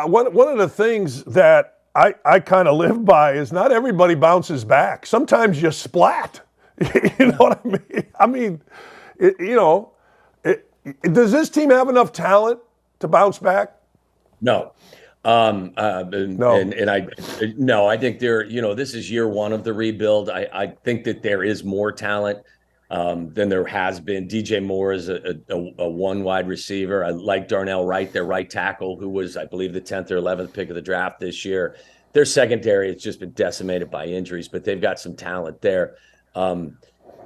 Speaker 1: one of the things that I kind of live by is not everybody bounces back. Sometimes you splat. You know what I mean? Does this team have enough talent to bounce back?
Speaker 14: No.
Speaker 1: No.
Speaker 14: I think this is year one of the rebuild. I think that there is more talent than there has been. DJ Moore is a one wide receiver. I like Darnell Wright, their right tackle, who was, I believe, the 10th or 11th pick of the draft this year. Their secondary has just been decimated by injuries, but they've got some talent there.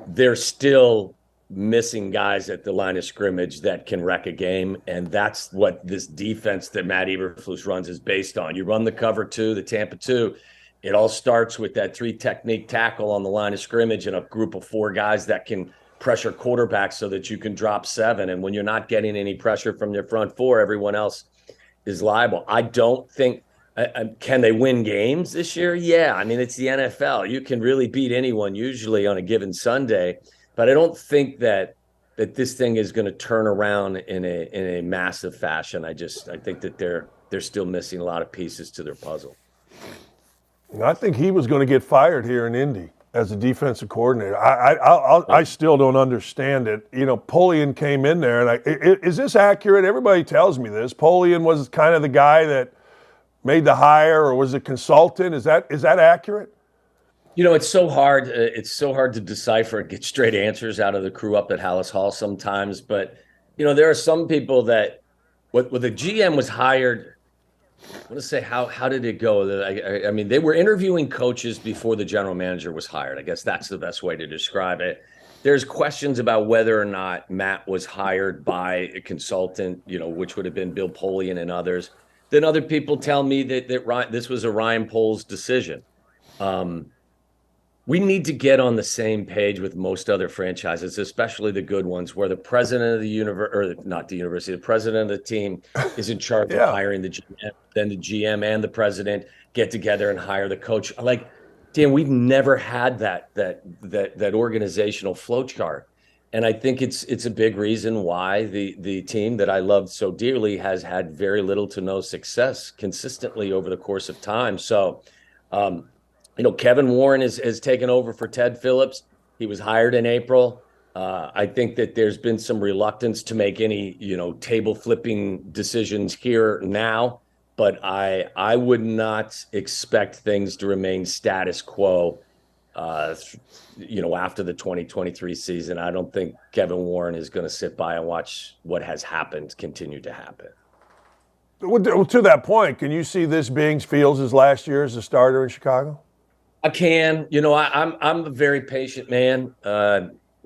Speaker 14: They're still missing guys at the line of scrimmage that can wreck a game, and that's what this defense that Matt Eberflus runs is based on. You run the cover two, the Tampa 2. It all starts with that 3-technique tackle on the line of scrimmage and a group of 4 guys that can pressure quarterbacks so that you can drop 7. And when you're not getting any pressure from your front 4, everyone else is liable. I don't think can they win games this year? Yeah, I mean, it's the NFL. You can really beat anyone usually on a given Sunday. But I don't think that this thing is going to turn around in a massive fashion. I think that they're still missing a lot of pieces to their puzzle.
Speaker 1: I think he was going to get fired here in Indy as a defensive coordinator. I still don't understand it. Polian came in there, and is this accurate? Everybody tells me this. Polian was kind of the guy that made the hire, or was a consultant. Is that accurate?
Speaker 14: It's so hard. It's so hard to decipher and get straight answers out of the crew up at Hallis Hall sometimes. But, there are some people that when the GM was hired, I want to say, how did it go? I mean, they were interviewing coaches before the general manager was hired. I guess that's the best way to describe it. There's questions about whether or not Matt was hired by a consultant, which would have been Bill Polian and others. Then other people tell me that this was a Ryan Poles decision. We need to get on the same page with most other franchises, especially the good ones, where the president of the president of the team is in charge of hiring the GM. Then the GM and the president get together and hire the coach. Like, Dan, we've never had that organizational flow chart. And I think it's a big reason why the team that I loved so dearly has had very little to no success consistently over the course of time. So, Kevin Warren has taken over for Ted Phillips. He was hired in April. I think that there's been some reluctance to make any, table flipping decisions here now, but I would not expect things to remain status quo, after the 2023 season. I don't think Kevin Warren is going to sit by and watch what has happened continue to happen.
Speaker 1: To that point, can you see this being Fields' last year as a starter in Chicago?
Speaker 14: I can. You know, I'm a very patient man.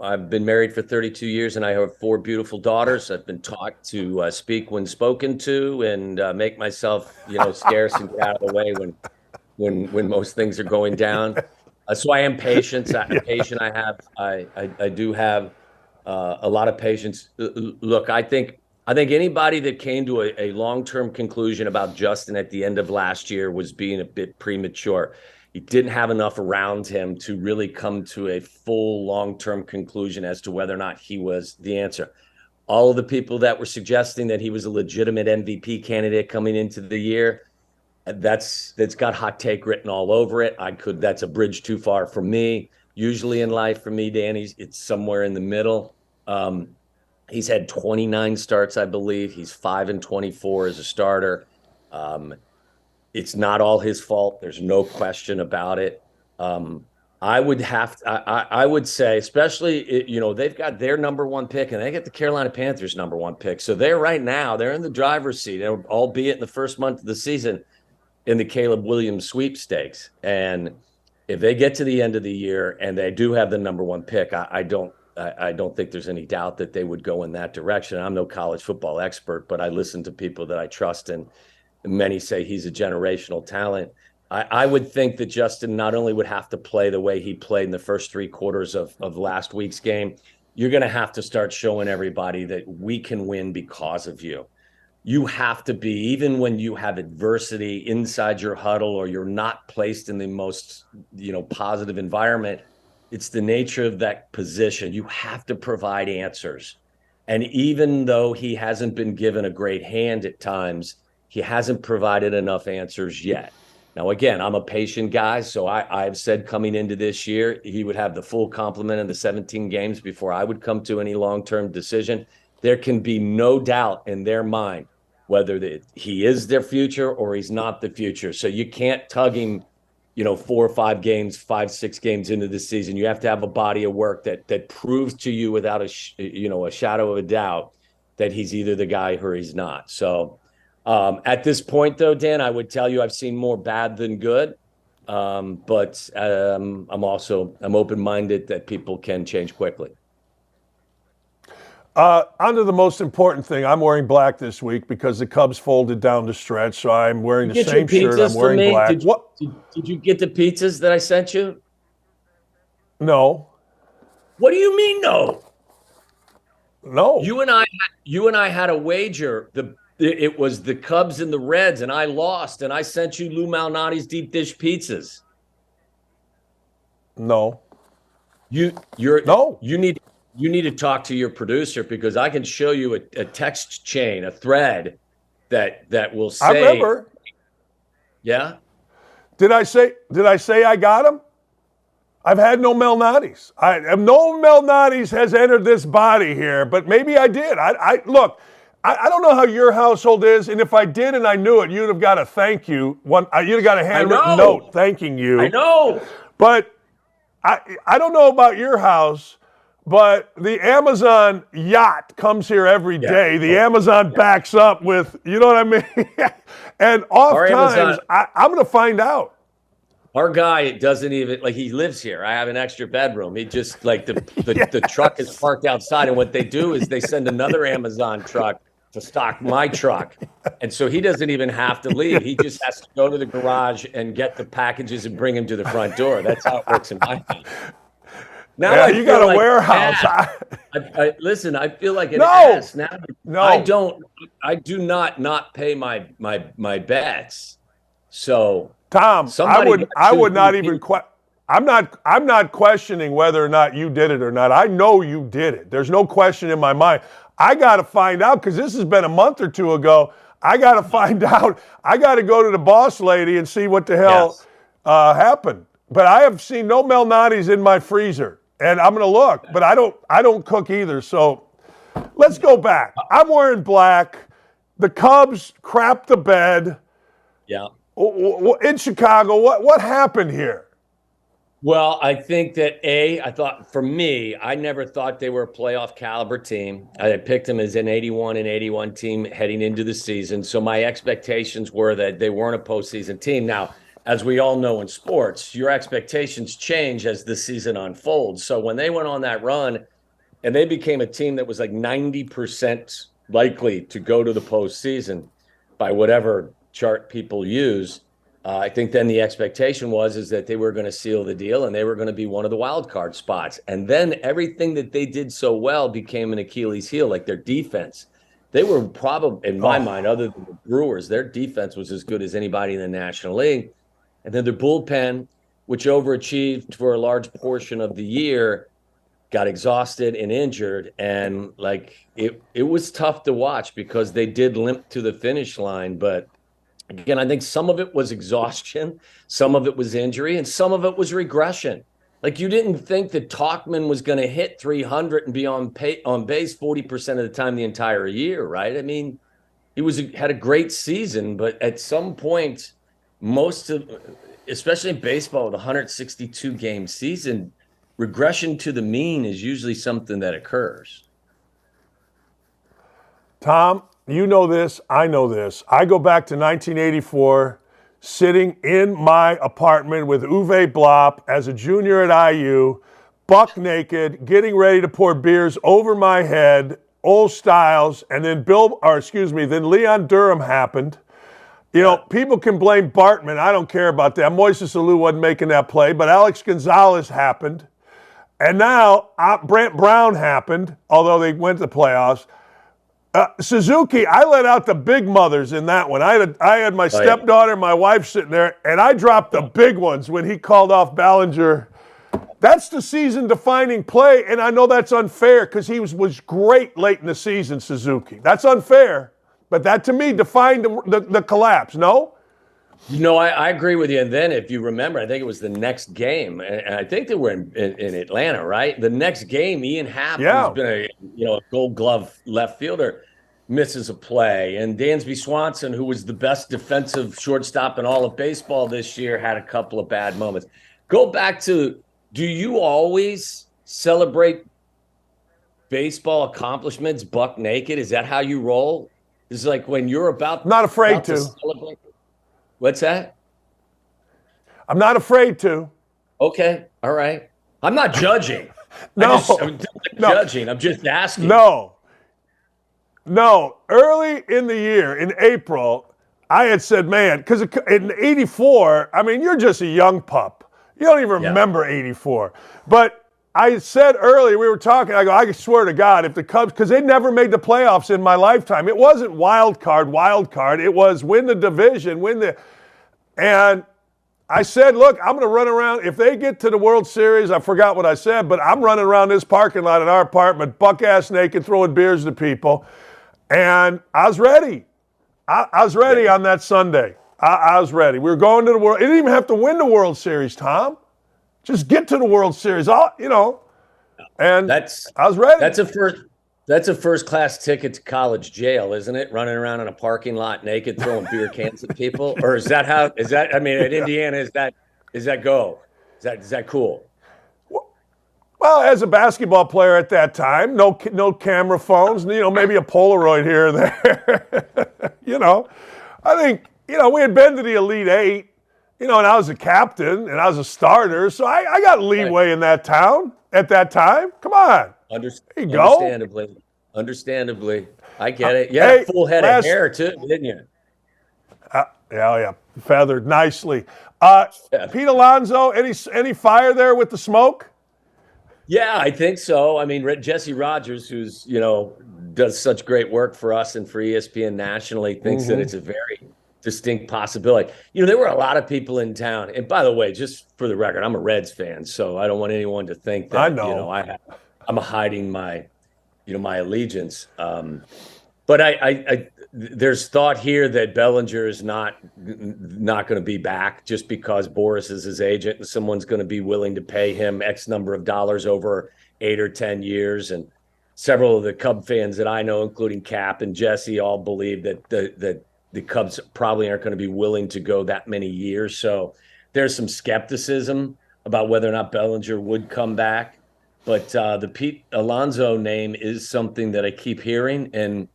Speaker 14: I've been married for 32 years, and I have 4 beautiful daughters. I've been taught to speak when spoken to, and make myself, scarce and get out of the way when most things are going down. So I am patient. Patient. I do have a lot of patience. Look, I think anybody that came to a long-term conclusion about Justin at the end of last year was being a bit premature. He didn't have enough around him to really come to a full long-term conclusion as to whether or not he was the answer. All of the people that were suggesting that he was a legitimate MVP candidate coming into the year, that's got hot take written all over it. That's a bridge too far for me. Usually in life for me, Danny, it's somewhere in the middle. He's had 29 starts, I believe. He's 5-24 as a starter. It's not all his fault. There's no question about it. I would say, especially, they've got their number 1 pick and they get the Carolina Panthers number 1 pick. So they're in the driver's seat, albeit in the first month of the season in the Caleb Williams sweepstakes. And if they get to the end of the year and they do have the number 1 pick, I don't think there's any doubt that they would go in that direction. I'm no college football expert, but I listen to people that I trust, and many say he's a generational talent. I would think that Justin not only would have to play the way he played in the first 3 quarters of last week's game, you're going to have to start showing everybody that we can win because of you. You have to be, even when you have adversity inside your huddle or you're not placed in the most, positive environment, it's the nature of that position. You have to provide answers. And even though he hasn't been given a great hand at times, he hasn't provided enough answers yet. Now, again, I'm a patient guy, so I've said coming into this year, he would have the full complement of the 17 games before I would come to any long-term decision. There can be no doubt in their mind whether he is their future or he's not the future. So you can't tug him, 4 or 5 games, 5, 6 games into the season. You have to have a body of work that proves to you without a shadow of a doubt that he's either the guy or he's not. So at this point, though, Dan, I would tell you I've seen more bad than good. But I'm open-minded that people can change quickly.
Speaker 1: On to the most important thing. I'm wearing black this week because the Cubs folded down the stretch, so I'm wearing the same shirt. I'm wearing black.
Speaker 14: Did you get the pizzas that I sent you?
Speaker 1: No.
Speaker 14: What do you mean no?
Speaker 1: No.
Speaker 14: You and I had a wager. It was the Cubs and the Reds, and I lost, and I sent you Lou Malnati's deep dish pizzas.
Speaker 1: No.
Speaker 14: No. You need to talk to your producer, because I can show you a text chain, a thread that will say.
Speaker 1: I remember.
Speaker 14: Yeah.
Speaker 1: Did I say I got him? I've had no Malnati's. No Malnati's has entered this body here, but maybe I did. Look. I don't know how your household is, and if I did and I knew it, you'd have got a thank you. You'd have got a handwritten note thanking you.
Speaker 14: I know.
Speaker 1: But I don't know about your house, but the Amazon yacht comes here every day. The Amazon backs up with, you know what I mean? And oftentimes, I'm going to find out.
Speaker 14: Our guy doesn't even, he lives here. I have an extra bedroom. He just, the truck is parked outside, and what they do is they send another Amazon truck to stock my truck. And so he doesn't even have to leave. He just has to go to the garage and get the packages and bring them to the front door. That's how it works in my house. Now
Speaker 1: you got a warehouse.
Speaker 14: Listen, I feel like an ass now.
Speaker 1: No.
Speaker 14: I do not pay my bets. So
Speaker 1: Tom, I would not even I'm not questioning whether or not you did it or not. I know you did it. There's no question in my mind. I got to find out, because this has been a month or 2 ago. I got to find out. I got to go to the boss lady and see what the hell happened. But I have seen no Malnati's in my freezer, and I'm going to look. But I don't cook either. So let's go back. I'm wearing black. The Cubs crapped the bed.
Speaker 14: Yeah.
Speaker 1: In Chicago, what happened here?
Speaker 14: Well, I think that I thought, for me, I never thought they were a playoff caliber team. I had picked them as an 81 team heading into the season. So my expectations were that they weren't a postseason team. Now, as we all know in sports, your expectations change as the season unfolds. So when they went on that run and they became a team that was like 90% likely to go to the postseason by whatever chart people use, I think then the expectation is that they were going to seal the deal and they were going to be one of the wild card spots. And then everything that they did so well became an Achilles heel, like their defense. They were probably, in my mind, other than the Brewers, their defense was as good as anybody in the National League. And then their bullpen, which overachieved for a large portion of the year, got exhausted and injured. And like it was tough to watch because they did limp to the finish line. But again, I think some of it was exhaustion, some of it was injury, and some of it was regression. Like you didn't think that Tauchman was going to hit 300 and be on base 40% of the time the entire year, right? I mean, he had a great season, but at some point, especially in baseball with a 162 game season, regression to the mean is usually something that occurs.
Speaker 1: Tom, you know this, I know this. I go back to 1984, sitting in my apartment with Uwe Blop as a junior at IU, buck naked, getting ready to pour beers over my head, old styles, and then then Leon Durham happened. You know, people can blame Bartman. I don't care about that. Moises Alou wasn't making that play, but Alex Gonzalez happened. And now Brant Brown happened, although they went to the playoffs. Suzuki, I let out the big mothers in that one. I had my stepdaughter, my wife sitting there, and I dropped the big ones when he called off Ballinger. That's the season-defining play, and I know that's unfair because he was great late in the season, Suzuki. That's unfair, but that to me defined the collapse, no?
Speaker 14: No, I agree with you. And then if you remember, I think it was the next game, and I think they were in Atlanta, right? The next game, Ian Happ, who's been a Gold Glove left fielder, misses a play. And Dansby Swanson, who was the best defensive shortstop in all of baseball this year, had a couple of bad moments. Go back to, do you always celebrate baseball accomplishments buck naked? Is that how you roll? It's like when you're
Speaker 1: not afraid to
Speaker 14: celebrate. What's that?
Speaker 1: I'm not afraid to.
Speaker 14: Okay. All right. I'm not judging.
Speaker 1: I'm
Speaker 14: judging. I'm just asking.
Speaker 1: No. Early in the year, in April, I had said, man, because in 84, I mean, you're just a young pup. You don't even remember 84. But I said earlier, we were talking, I go, I swear to God, if the Cubs, because they never made the playoffs in my lifetime. It wasn't wild card. It was win the division, and I said, look, I'm going to run around. If they get to the World Series, I forgot what I said, but I'm running around this parking lot in our apartment, buck-ass naked, throwing beers to people. And I was ready. I was ready on that Sunday. I was ready. We were going to the World. It didn't even have to win the World Series, Tom. Just get to the World Series, and I was ready.
Speaker 14: That's a first-class ticket to college jail, isn't it? Running around in a parking lot naked, throwing beer cans at people, or is that how? Is that? I mean, at Indiana, is that go? Is that cool?
Speaker 1: Well, as a basketball player at that time, no camera phones, maybe a Polaroid here or there. I think we had been to the Elite Eight. And I was a captain, and I was a starter, so I got leeway in that town at that time. Come on. There you go.
Speaker 14: Understandably. I get it. You had a full head of hair, too, didn't you?
Speaker 1: Yeah. Feathered nicely. Pete Alonso, any fire there with the smoke?
Speaker 14: Yeah, I think so. I mean, Jesse Rodgers, who's, does such great work for us and for ESPN nationally, thinks that it's a very distinct possibility. There were a lot of people in town. And by the way, just for the record, I'm a Reds fan, so I don't want anyone to think that, I'm hiding my, my allegiance. But I there's thought here that Bellinger is not going to be back just because Boris is his agent and someone's going to be willing to pay him X number of dollars over 8 or 10 years. And several of the Cub fans that I know, including Cap and Jesse, all believe that the Cubs probably aren't going to be willing to go that many years. So there's some skepticism about whether or not Bellinger would come back. But the Pete Alonso name is something that I keep hearing. And,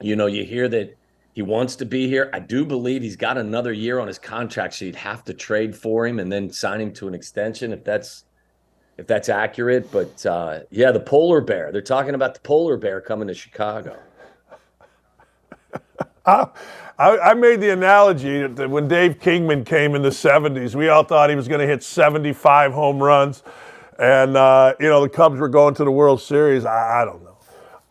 Speaker 14: you hear that He wants to be here. I do believe he's got another year on his contract, so you'd have to trade for him and then sign him to an extension if that's accurate. But yeah, the polar bear. They're talking about the polar bear coming to Chicago.
Speaker 1: I made the analogy that when Dave Kingman came in the 70s, we all thought he was going to hit 75 home runs. And, the Cubs were going to the World Series. I don't know.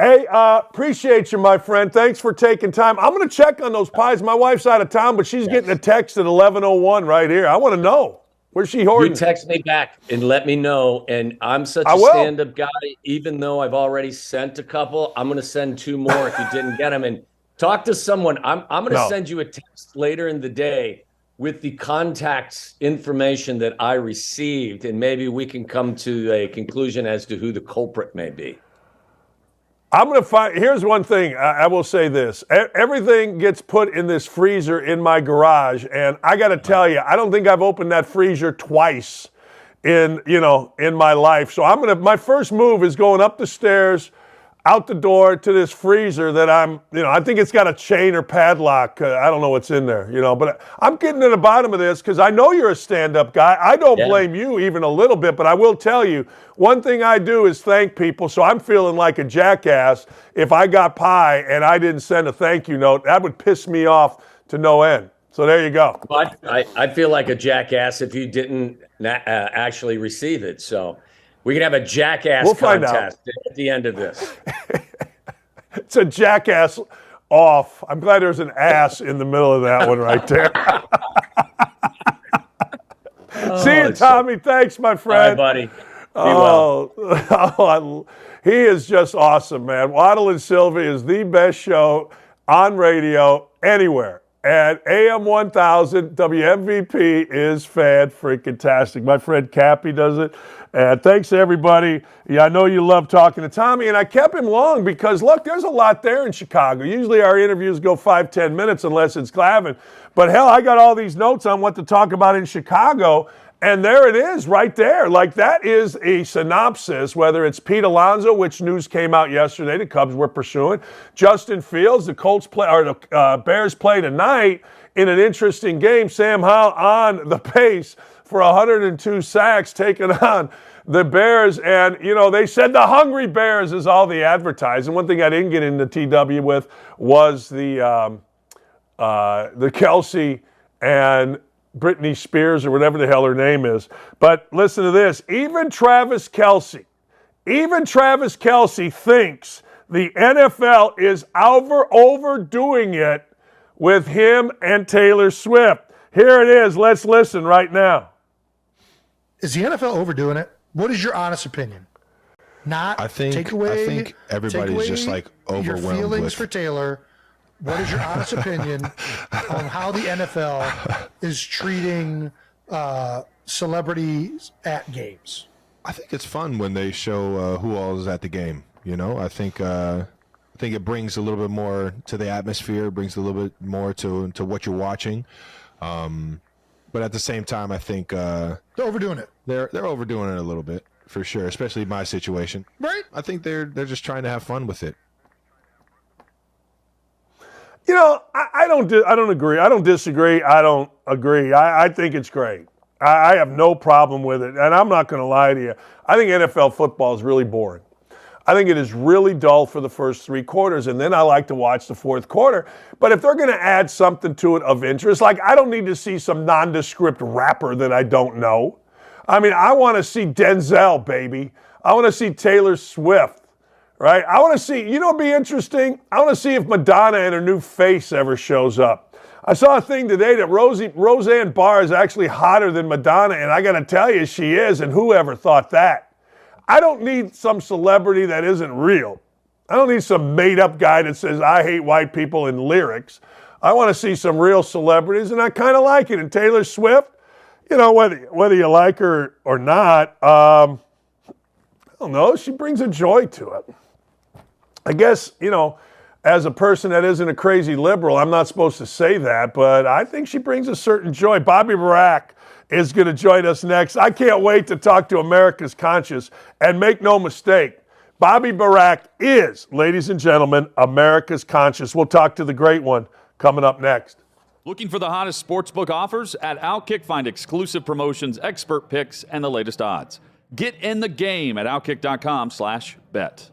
Speaker 1: Hey, appreciate you, my friend. Thanks for taking time. I'm going to check on those pies. My wife's out of town, but she's getting a text at 11:01 right here. I want to know. Where's she hoarding?
Speaker 14: You text me back and let me know. And I'm such a stand-up guy. Even though I've already sent a couple, I'm going to send 2 more if you didn't get them. And talk to someone. I'm going to send you a text later in the day with the contact information that I received, and maybe we can come to a conclusion as to who the culprit may be.
Speaker 1: I'm going to find, here's one thing, I will say this. Everything gets put in this freezer in my garage, and I got to tell you, I don't think I've opened that freezer twice in my life. So my first move is going up the stairs, out the door to this freezer that I think it's got a chain or padlock. I don't know what's in there, but I'm getting to the bottom of this because I know you're a stand-up guy. I don't blame you even a little bit, but I will tell you, one thing I do is thank people, so I'm feeling like a jackass. If I got pie and I didn't send a thank you note, that would piss me off to no end. So there you go.
Speaker 14: But I feel like a jackass if you didn't actually receive it, so we can have a jackass contest at the end of this.
Speaker 1: It's a jackass off. I'm glad there's an ass in the middle of that one right there. See you, Tommy. Thanks, my friend.
Speaker 14: Bye, buddy. Be well.
Speaker 1: He is just awesome, man. Waddle and Sylvie is the best show on radio anywhere. And AM 1000 WMVP is fan-freaking-tastic. My friend Cappy does it. And thanks to everybody. Yeah, I know you love talking to Tommy, and I kept him long because, look, there's a lot there in Chicago. Usually our interviews go 5-10 minutes unless it's Glavin. But, hell, I got all these notes on what to talk about in Chicago, and there it is right there. Like, that is a synopsis, whether it's Pete Alonso, which news came out yesterday, the Cubs were pursuing. Justin Fields, the Bears play tonight in an interesting game. Sam Howell on the pace for 102 sacks, taking on the Bears. And, they said the Hungry Bears is all the advertising. One thing I didn't get into TW with was the Kelsey and Britney Spears or whatever the hell her name is. But listen to this. Even Travis Kelsey thinks the NFL is overdoing it with him and Taylor Swift. Here it is. Let's listen right now.
Speaker 11: Is the NFL overdoing it? What is your honest opinion? I think everybody's just like overwhelmed your feelings for Taylor. What is your honest opinion on how the NFL is treating celebrities at games?
Speaker 15: I think it's fun when they show who all is at the game. I think it brings a little bit more to the atmosphere, brings a little bit more to what you're watching. But at the same time, I think
Speaker 11: they're overdoing it.
Speaker 15: They're overdoing it a little bit for sure, especially my situation.
Speaker 11: Right?
Speaker 15: I think they're just trying to have fun with it.
Speaker 1: I don't agree. I don't disagree. I don't agree. I think it's great. I have no problem with it. And I'm not going to lie to you. I think NFL football is really boring. I think it is really dull for the first 3 quarters, and then I like to watch the fourth quarter. But if they're going to add something to it of interest, like I don't need to see some nondescript rapper that I don't know. I mean, I want to see Denzel, baby. I want to see Taylor Swift. Right? I want to see, it'd be interesting. I want to see if Madonna and her new face ever shows up. I saw a thing today that Roseanne Barr is actually hotter than Madonna, and I got to tell you, she is, and whoever thought that? I don't need some celebrity that isn't real. I don't need some made-up guy that says, I hate white people in lyrics. I want to see some real celebrities, and I kind of like it. And Taylor Swift, whether you like her or not, I don't know, she brings a joy to it. I guess, as a person that isn't a crazy liberal, I'm not supposed to say that, but I think she brings a certain joy. Bobby Barack is going to join us next. I can't wait to talk to America's conscience. And make no mistake, Bobby Barack is, ladies and gentlemen, America's conscience. We'll talk to the great one coming up next.
Speaker 10: Looking for the hottest sportsbook offers? At OutKick, find exclusive promotions, expert picks, and the latest odds. Get in the game at OutKick.com/bet.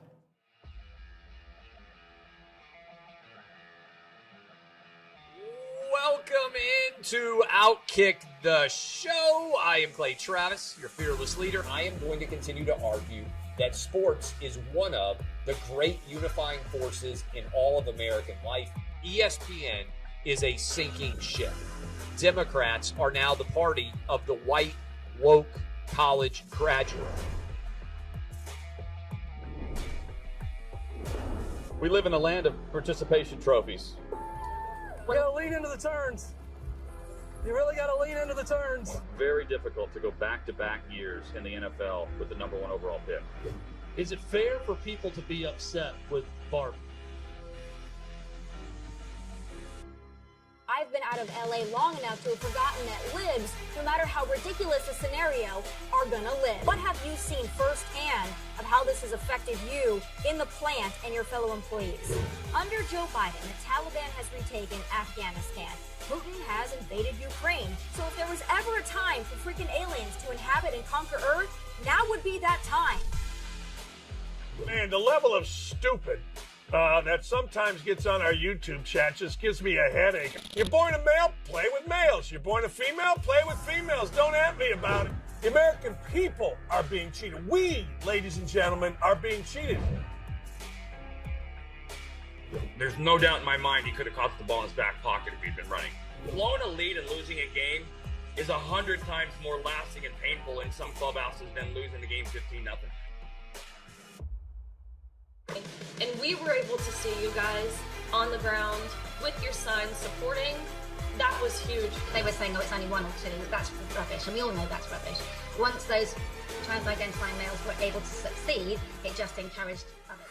Speaker 16: Welcome into OutKick the show. I am Clay Travis, your fearless leader. I am going to continue to argue that sports is one of the great unifying forces in all of American life. ESPN is a sinking ship. Democrats are now the party of the white, woke college graduate.
Speaker 10: We live in a land of participation trophies.
Speaker 17: You gotta lean into the turns. You really gotta lean into the turns.
Speaker 10: Very difficult to go back-to-back years in the NFL with the number 1 overall pick.
Speaker 12: Is it fair for people to be upset with Barbie?
Speaker 18: I've been out of LA long enough to have forgotten that libs, no matter how ridiculous the scenario, are gonna live. What have you seen firsthand of how this has affected you in the plant and your fellow employees? Under Joe Biden, the Taliban has retaken Afghanistan. Putin has invaded Ukraine. So if there was ever a time for freaking aliens to inhabit and conquer Earth, now would be that time.
Speaker 1: Man, the level of stupid that sometimes gets on our YouTube chat just gives me a headache. You're born a male, play with males. You're born a female, play with females. Don't at me about it. The American people are being cheated. We, ladies and gentlemen, are being cheated.
Speaker 19: There's no doubt in my mind he could have caught the ball in his back pocket if he'd been running. Blowing a lead and losing a game is 100 times more lasting and painful in some clubhouses than losing the game 15-0.
Speaker 20: And we were able to see you guys on the ground with your son supporting. That was huge.
Speaker 21: They were saying, oh, it's only 1 or 2. That's rubbish, and we all know that's rubbish. Once those trans-identifying males were able to succeed, it just encouraged others.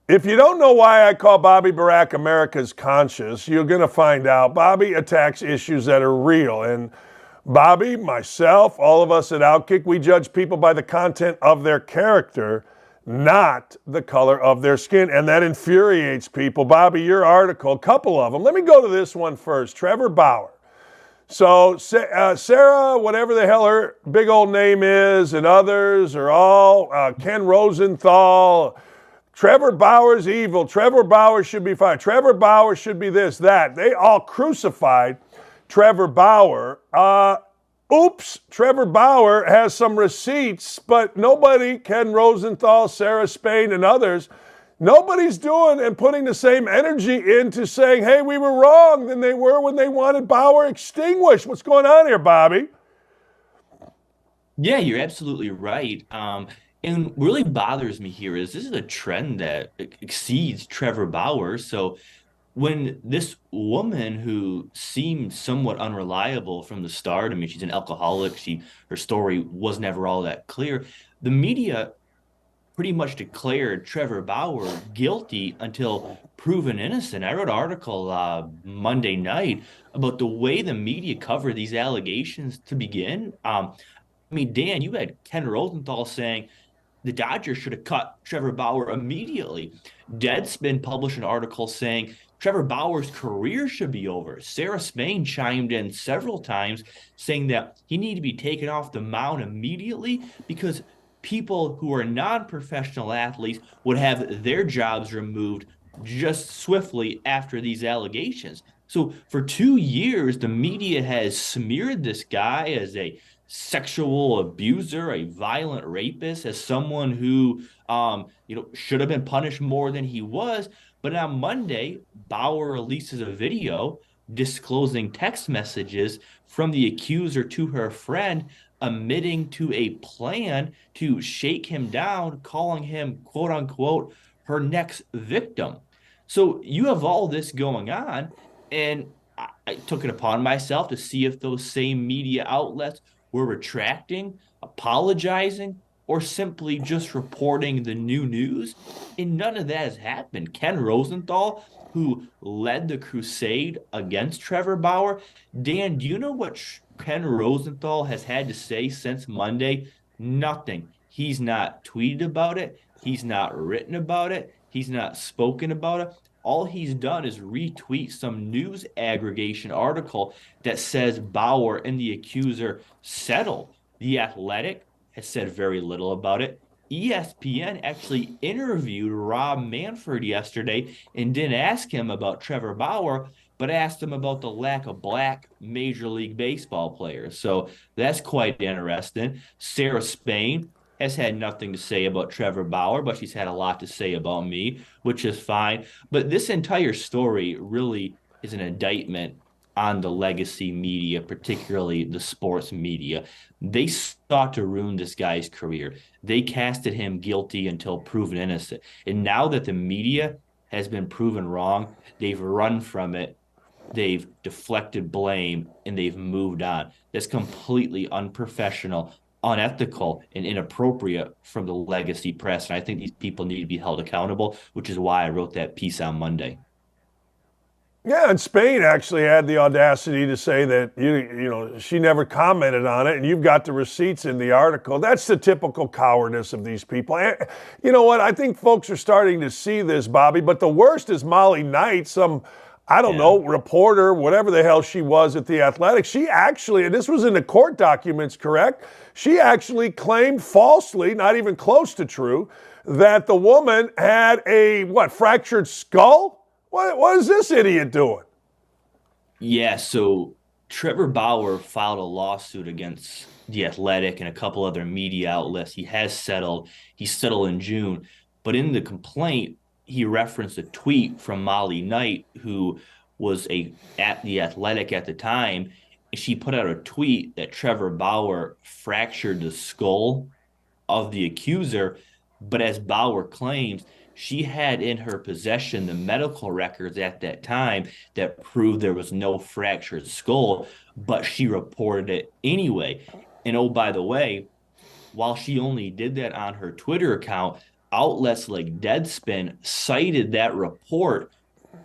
Speaker 1: If you don't know why I call Bobby Barack America's conscious, you're going to find out. Bobby attacks issues that are real. And Bobby, myself, all of us at OutKick, we judge people by the content of their character, not the color of their skin. And that infuriates people. Bobby, your article, a couple of them. Let me go to this one first. Trevor Bauer. So Sarah, whatever the hell her big old name is, and others are all Ken Rosenthal. Trevor Bauer's evil. Trevor Bauer should be fired. Trevor Bauer should be this, that. They all crucified Trevor Bauer. Oops, Trevor Bauer has some receipts, but nobody, Ken Rosenthal, Sarah Spain, and others, nobody's doing and putting the same energy into saying, hey, we were wrong than they were when they wanted Bauer extinguished. What's going on here, Bobby?
Speaker 22: Yeah, you're absolutely right. And what really bothers me here is this is a trend that exceeds Trevor Bauer. So when this woman who seemed somewhat unreliable from the start, I mean, she's an alcoholic, her story was never all that clear, the media pretty much declared Trevor Bauer guilty until proven innocent. I wrote an article Monday night about the way the media covered these allegations to begin. I mean, Dan, you had Ken Rosenthal saying, the Dodgers should have cut Trevor Bauer immediately. Deadspin published an article saying Trevor Bauer's career should be over. Sarah Spain chimed in several times saying that he needed to be taken off the mound immediately because people who are non-professional athletes would have their jobs removed just swiftly after these allegations. So for 2 years, the media has smeared this guy as a sexual abuser, a violent rapist, as someone who, should have been punished more than he was. But on Monday, Bauer releases a video disclosing text messages from the accuser to her friend, admitting to a plan to shake him down, calling him, quote unquote, her next victim. So you have all this going on, and I took it upon myself to see if those same media outlets were retracting, apologizing, or simply just reporting the new news. And none of that has happened. Ken Rosenthal, who led the crusade against Trevor Bauer. Dan, do you know what Ken Rosenthal has had to say since Monday? Nothing. He's not tweeted about it. He's not written about it. He's not spoken about it. All he's done is retweet some news aggregation article that says Bauer and the accuser settled. The Athletic has said very little about it. ESPN actually interviewed Rob Manfred yesterday and didn't ask him about Trevor Bauer, but asked him about the lack of black Major League Baseball players. So that's quite interesting. Sarah Spain has had nothing to say about Trevor Bauer, but she's had a lot to say about me, which is fine. But this entire story really is an indictment on the legacy media, particularly the sports media. They sought to ruin this guy's career. They casted him guilty until proven innocent. And now that the media has been proven wrong, they've run from it, they've deflected blame, and they've moved on. That's completely unprofessional, unethical, and inappropriate from the legacy press. And I think these people need to be held accountable, which is why I wrote that piece on Monday.
Speaker 1: Yeah, and Spain actually had the audacity to say that she never commented on it, and you've got the receipts in the article. That's the typical cowardice of these people. And you know what? I think folks are starting to see this, Bobby, but the worst is Molly Knight, some reporter, whatever the hell she was at The Athletic. She actually, and this was in the court documents, correct? She actually claimed falsely, not even close to true, that the woman had a, fractured skull? What is this idiot doing?
Speaker 22: Yeah, so Trevor Bauer filed a lawsuit against The Athletic and a couple other media outlets. He has settled. He settled in June. But in the complaint, he referenced a tweet from Molly Knight, who was at The Athletic at the time. She put out a tweet that Trevor Bauer fractured the skull of the accuser. But as Bauer claims, she had in her possession the medical records at that time that proved there was no fractured skull, but she reported it anyway. And oh, by the way, while she only did that on her Twitter account, outlets like Deadspin cited that report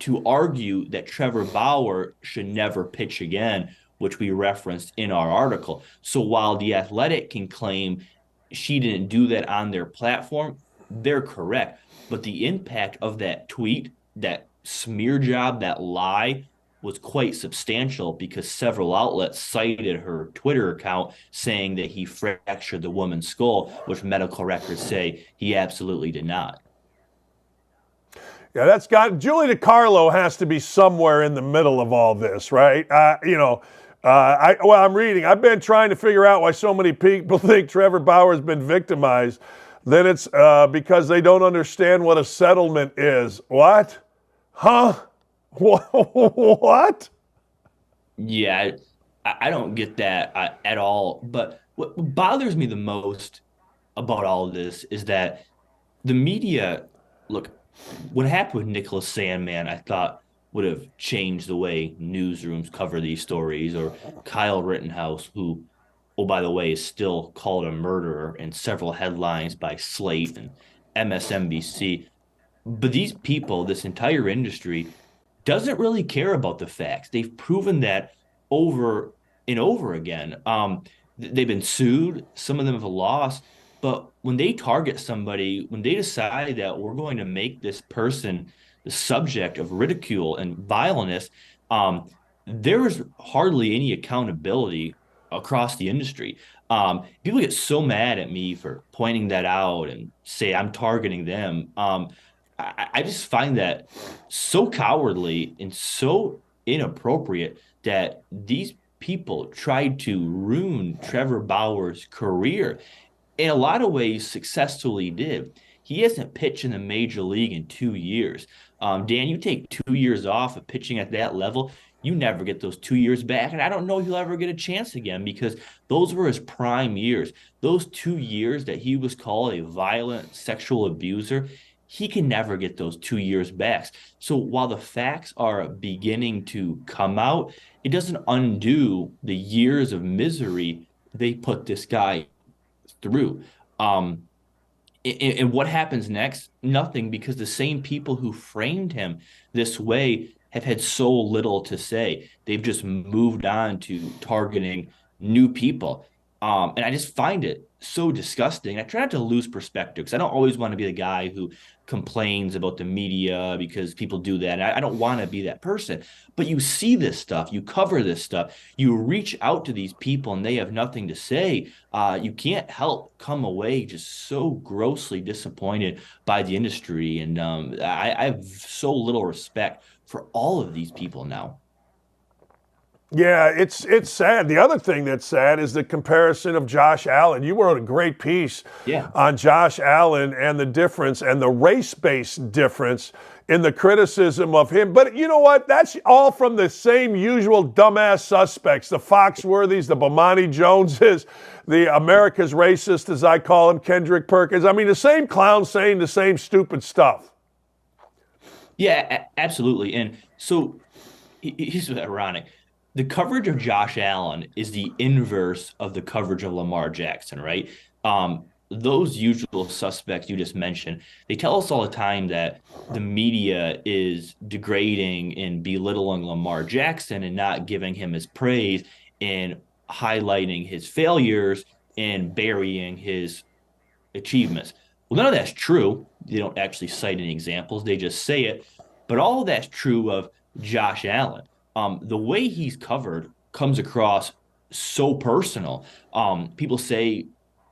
Speaker 22: to argue that Trevor Bauer should never pitch again, which we referenced in our article. So while The Athletic can claim she didn't do that on their platform, they're correct. But the impact of that tweet, that smear job, that lie, was quite substantial because several outlets cited her Twitter account saying that he fractured the woman's skull, which medical records say he absolutely did not.
Speaker 1: Yeah, Julie DiCarlo has to be somewhere in the middle of all this, right? I'm reading. I've been trying to figure out why so many people think Trevor Bauer has been victimized. Then it's because they don't understand what a settlement is. What? Huh? What?
Speaker 22: Yeah, I don't get that at all. But what bothers me the most about all of this is that the media, look, what happened with Nicholas Sandman, I thought would have changed the way newsrooms cover these stories, or Kyle Rittenhouse, who, oh, by the way, is still called a murderer in several headlines by Slate and MSNBC. But these people, this entire industry, doesn't really care about the facts. They've proven that over and over again. They've been sued. Some of them have lost. But when they target somebody, when they decide that we're going to make this person the subject of ridicule and vileness, there is hardly any accountability across the industry. People get so mad at me for pointing that out and say I'm targeting them. I just find that so cowardly and so inappropriate that these people tried to ruin Trevor Bauer's career. In a lot of ways, successfully did. He hasn't pitched in the major league in 2 years. Dan, you take 2 years off of pitching at that level, you never get those 2 years back. And I don't know if he'll ever get a chance again because those were his prime years. Those 2 years that he was called a violent sexual abuser, he can never get those 2 years back. So while the facts are beginning to come out, it doesn't undo the years of misery they put this guy through. And what happens next? Nothing, because the same people who framed him this way have had so little to say. They've just moved on to targeting new people. And I just find it so disgusting. I try not to lose perspective because I don't always want to be the guy who complains about the media because people do that. And I don't want to be that person. But you see this stuff, you cover this stuff, you reach out to these people and they have nothing to say. You can't help come away just so grossly disappointed by the industry. And I have so little respect for all of these people now.
Speaker 1: Yeah, it's sad. The other thing that's sad is the comparison of Josh Allen. You wrote a great piece on Josh Allen and the difference and the race-based difference in the criticism of him. But you know what? That's all from the same usual dumbass suspects, the Foxworthys, the Bomani Joneses, the America's Racist, as I call him, Kendrick Perkins. I mean, the same clowns saying the same stupid stuff.
Speaker 22: Yeah, absolutely. And so here's what's ironic. The coverage of Josh Allen is the inverse of the coverage of Lamar Jackson, right? Those usual suspects you just mentioned, they tell us all the time that the media is degrading and belittling Lamar Jackson and not giving him his praise and highlighting his failures and burying his achievements. Well, none of that's true. They don't actually cite any examples. They just say it. But all of that's true of Josh Allen. The way he's covered comes across so personal. People say,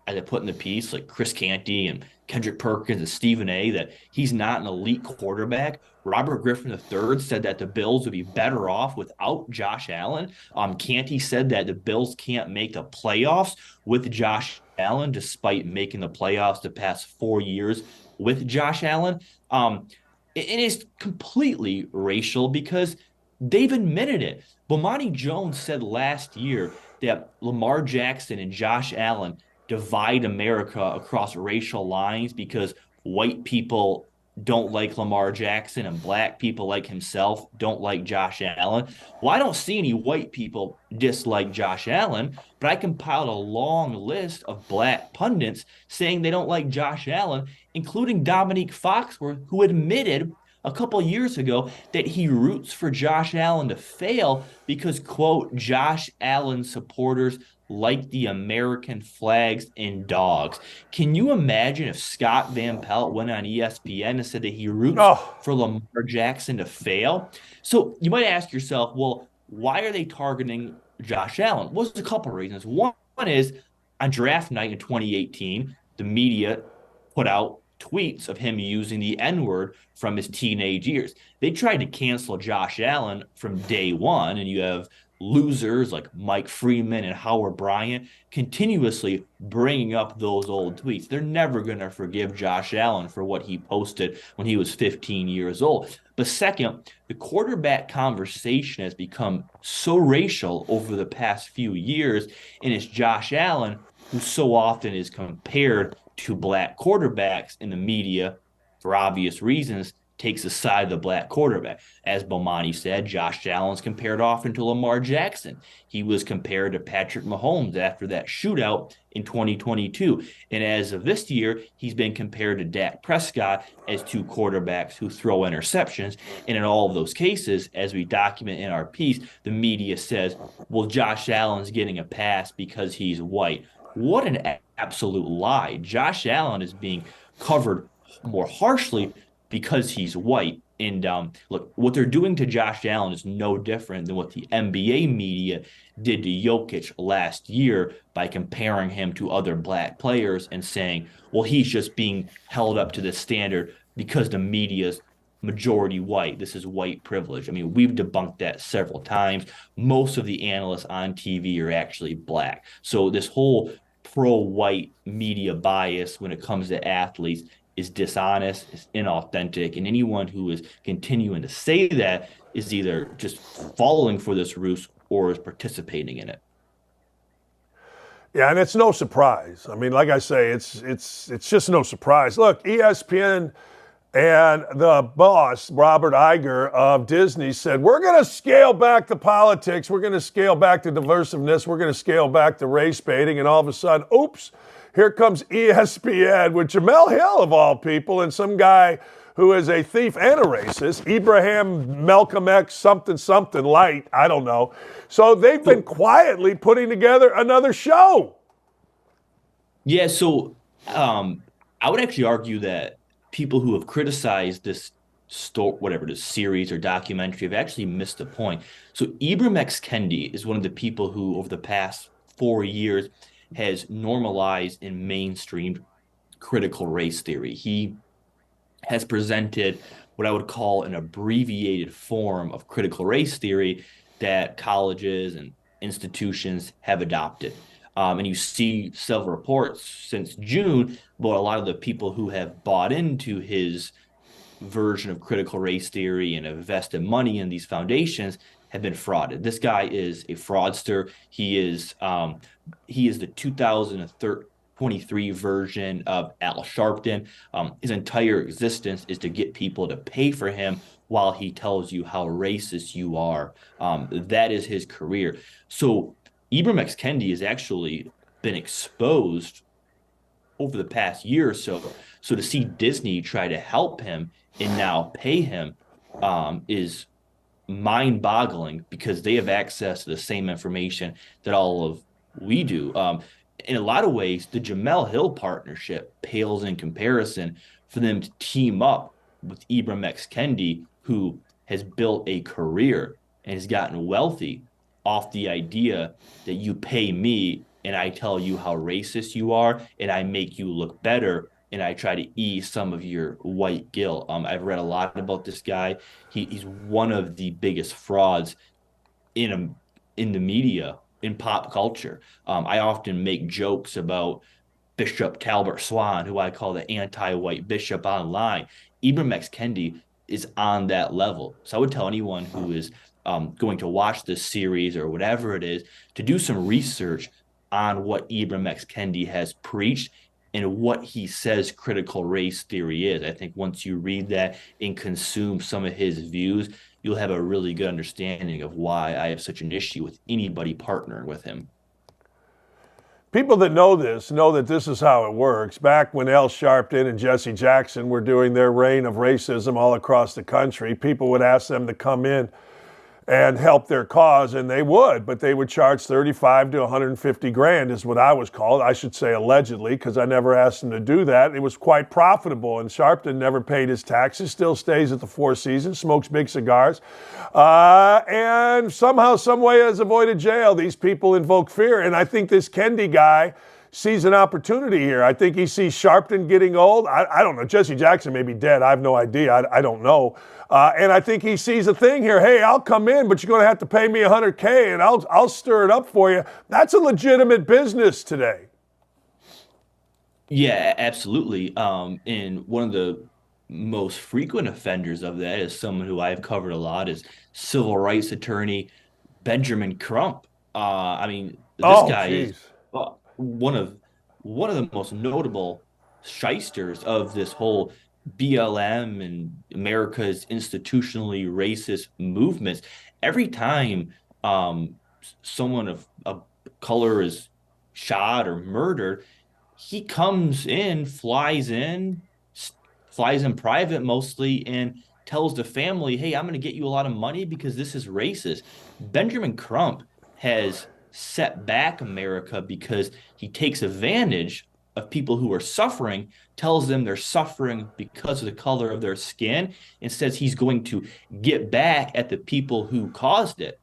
Speaker 22: as I put in the piece, like Chris Canty and Kendrick Perkins and Stephen A., that he's not an elite quarterback. Robert Griffin III said that the Bills would be better off without Josh Allen. Canty said that the Bills can't make the playoffs with Josh Allen, despite making the playoffs the past 4 years with Josh Allen. It is completely racial because they've admitted it. Bomani Jones said last year that Lamar Jackson and Josh Allen divide America across racial lines because white people don't like Lamar Jackson and black people like himself don't like Josh Allen. Well, I don't see any white people dislike Josh Allen, but I compiled a long list of black pundits saying they don't like Josh Allen, including Dominique Foxworth, who admitted a couple of years ago that he roots for Josh Allen to fail because, quote, Josh Allen supporters like the American flags and dogs. Can you imagine if Scott Van Pelt went on ESPN and said that he roots for Lamar Jackson to fail? So you might ask yourself, well, why are they targeting Josh Allen? Well, there's a couple of reasons. One is on draft night in 2018, the media put out tweets of him using the N-word from his teenage years. They tried to cancel Josh Allen from day one, and you have losers like Mike Freeman and Howard Bryant continuously bringing up those old tweets. They're never going to forgive Josh Allen for what he posted when he was 15 years old. But second, the quarterback conversation has become so racial over the past few years, and it's Josh Allen who so often is compared to black quarterbacks in the media for obvious reasons, takes the side of the black quarterback. As Bomani said, Josh Allen's compared often to Lamar Jackson. He was compared to Patrick Mahomes after that shootout in 2022. And as of this year, he's been compared to Dak Prescott as two quarterbacks who throw interceptions. And in all of those cases, as we document in our piece, the media says, well, Josh Allen's getting a pass because he's white. What an absolute lie. Josh Allen is being covered more harshly because he's white. And look, what they're doing to Josh Allen is no different than what the NBA media did to Jokic last year by comparing him to other black players and saying, well, he's just being held up to this standard because the media's majority white. This is white privilege. I mean, we've debunked that several times. Most of the analysts on TV are actually black. So this whole pro-white media bias when it comes to athletes is dishonest, is inauthentic, and anyone who is continuing to say that is either just falling for this ruse or is participating in it.
Speaker 1: Yeah, and it's no surprise. I mean, like I say, it's just no surprise. Look, ESPN and the boss, Robert Iger of Disney, said, we're going to scale back the politics. We're going to scale back the diversiveness. We're going to scale back the race baiting. And all of a sudden, oops, here comes ESPN with Jamel Hill, of all people, and some guy who is a thief and a racist, Ibrahim Malcolm X something light, I don't know. So they've been quietly putting together another show.
Speaker 22: Yeah, so I would actually argue that people who have criticized this this series or documentary have actually missed the point. So Ibram X. Kendi is one of the people who, over the past 4 years, has normalized and mainstreamed critical race theory. He has presented what I would call an abbreviated form of critical race theory that colleges and institutions have adopted. And you see several reports since June about a lot of the people who have bought into his version of critical race theory and have invested money in these foundations have been frauded. This guy is a fraudster. He is the 2023 version of Al Sharpton. His entire existence is to get people to pay for him while he tells you how racist you are. That is his career. So Ibram X. Kendi has actually been exposed over the past year or so. So to see Disney try to help him and now pay him is mind-boggling because they have access to the same information that all of we do. In a lot of ways, the Jamel Hill partnership pales in comparison for them to team up with Ibram X. Kendi, who has built a career and has gotten wealthy off the idea that you pay me and I tell you how racist you are and I make you look better and I try to ease some of your white guilt. I've read a lot about this guy. He's one of the biggest frauds in the media, in pop culture. I often make jokes about Bishop Talbot Swan, who I call the anti-white bishop online. Ibram X. Kendi is on that level. So I would tell anyone who is going to watch this series or whatever it is to do some research on what Ibram X. Kendi has preached and what he says critical race theory is. I think once you read that and consume some of his views, you'll have a really good understanding of why I have such an issue with anybody partnering with him.
Speaker 1: People that know that this is how it works. Back when Al Sharpton and Jesse Jackson were doing their reign of racism all across the country, people would ask them to come in and help their cause, and they would, but they would charge 35 to 150 grand is what I was called. I should say allegedly, because I never asked them to do that. It was quite profitable, and Sharpton never paid his taxes, still stays at the Four Seasons, smokes big cigars, and somehow, some way has avoided jail. These people invoke fear, and I think this Kendi guy sees an opportunity here. I think he sees Sharpton getting old. I don't know. Jesse Jackson may be dead. I have no idea. I don't know. And I think he sees a thing here. Hey, I'll come in, but you're going to have to pay me $100K, and I'll stir it up for you. That's a legitimate business today.
Speaker 22: Yeah, absolutely. And one of the most frequent offenders of that is someone who I've covered a lot is civil rights attorney Benjamin Crump. I mean, this guy is one of the most notable shysters of this whole BLM and America's institutionally racist movements. Every time someone of color is shot or murdered, he comes in, flies in private mostly, and tells the family, hey, I'm going to get you a lot of money because this is racist. Benjamin Crump has set back America because he takes advantage of people who are suffering, tells them they're suffering because of the color of their skin, and says he's going to get back at the people who caused it.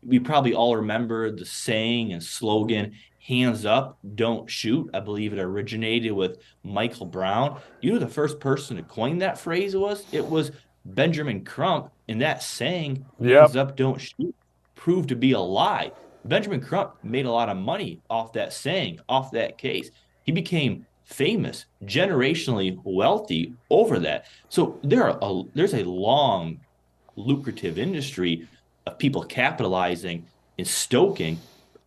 Speaker 22: We probably all remember the saying and slogan, hands up, don't shoot. I believe it originated with Michael Brown. You know, the first person to coin that phrase was? It was Benjamin Crump. And that saying, hands up, don't shoot, proved to be a lie. Benjamin Crump made a lot of money off that saying, off that case. He became famous, generationally wealthy over that. So there's a long, lucrative industry of people capitalizing and stoking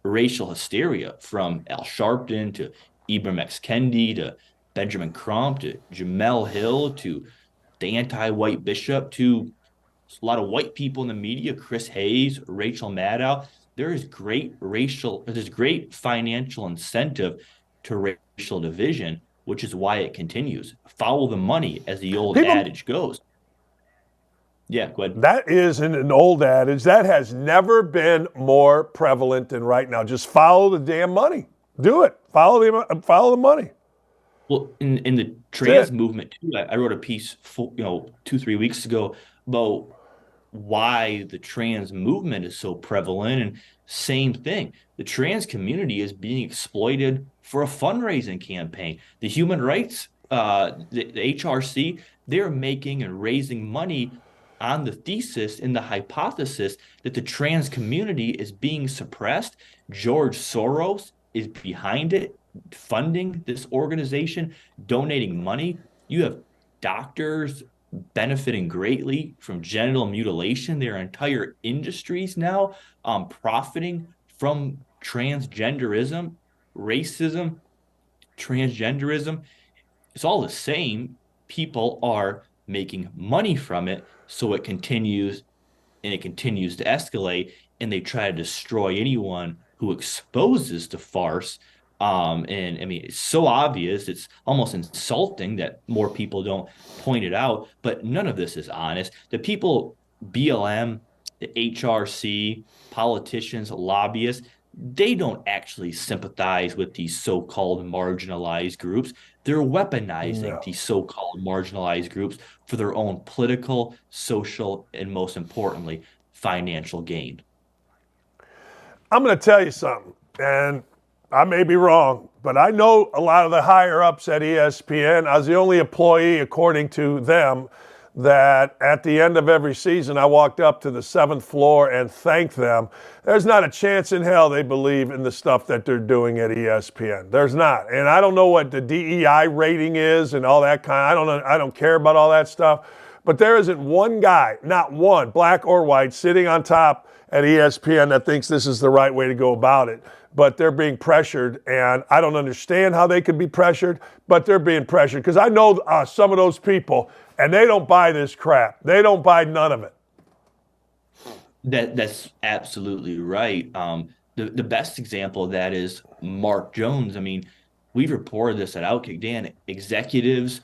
Speaker 22: racial hysteria, from Al Sharpton to Ibram X. Kendi to Benjamin Crump to Jamel Hill to the anti-white bishop to a lot of white people in the media, Chris Hayes, Rachel Maddow. There's great financial incentive to racial division, which is why it continues. Follow the money, as the old adage goes. Yeah, go ahead.
Speaker 1: That isn't an old adage. That has never been more prevalent than right now. Just follow the damn money. Do it. Follow the money.
Speaker 22: Well, in the trans movement too, I wrote a piece, 2-3 weeks ago about why the trans movement is so prevalent. And same thing, the trans community is being exploited for a fundraising campaign. The human rights, the HRC, they're making and raising money on the thesis and the hypothesis that the trans community is being suppressed. George Soros is behind it, funding this organization, donating money. You have doctors benefiting greatly from genital mutilation. There are entire industries now profiting from transgenderism, racism, transgenderism. It's all the same. People are making money from it, so it continues to escalate, and they try to destroy anyone who exposes the farce. And I mean, it's so obvious, it's almost insulting that more people don't point it out, but none of this is honest. The people, BLM, the HRC, politicians, lobbyists, they don't actually sympathize with these so-called marginalized groups. They're weaponizing these so-called marginalized groups for their own political, social, and most importantly, financial gain.
Speaker 1: I'm going to tell you something, and I may be wrong, but I know a lot of the higher-ups at ESPN. I was the only employee, according to them, that at the end of every season, I walked up to the 7th floor and thanked them. There's not a chance in hell they believe in the stuff that they're doing at ESPN. There's not. And I don't know what the DEI rating is and all that kind. I don't care about all that stuff. But there isn't one guy, not one, black or white, sitting on top at ESPN that thinks this is the right way to go about it. But they're being pressured, and I don't understand how they could be pressured, but they're being pressured. Because I know some of those people, and they don't buy this crap. They don't buy none of it.
Speaker 22: That's absolutely right. The best example of that is Mark Jones. I mean, we've reported this at OutKick, Dan. Executives,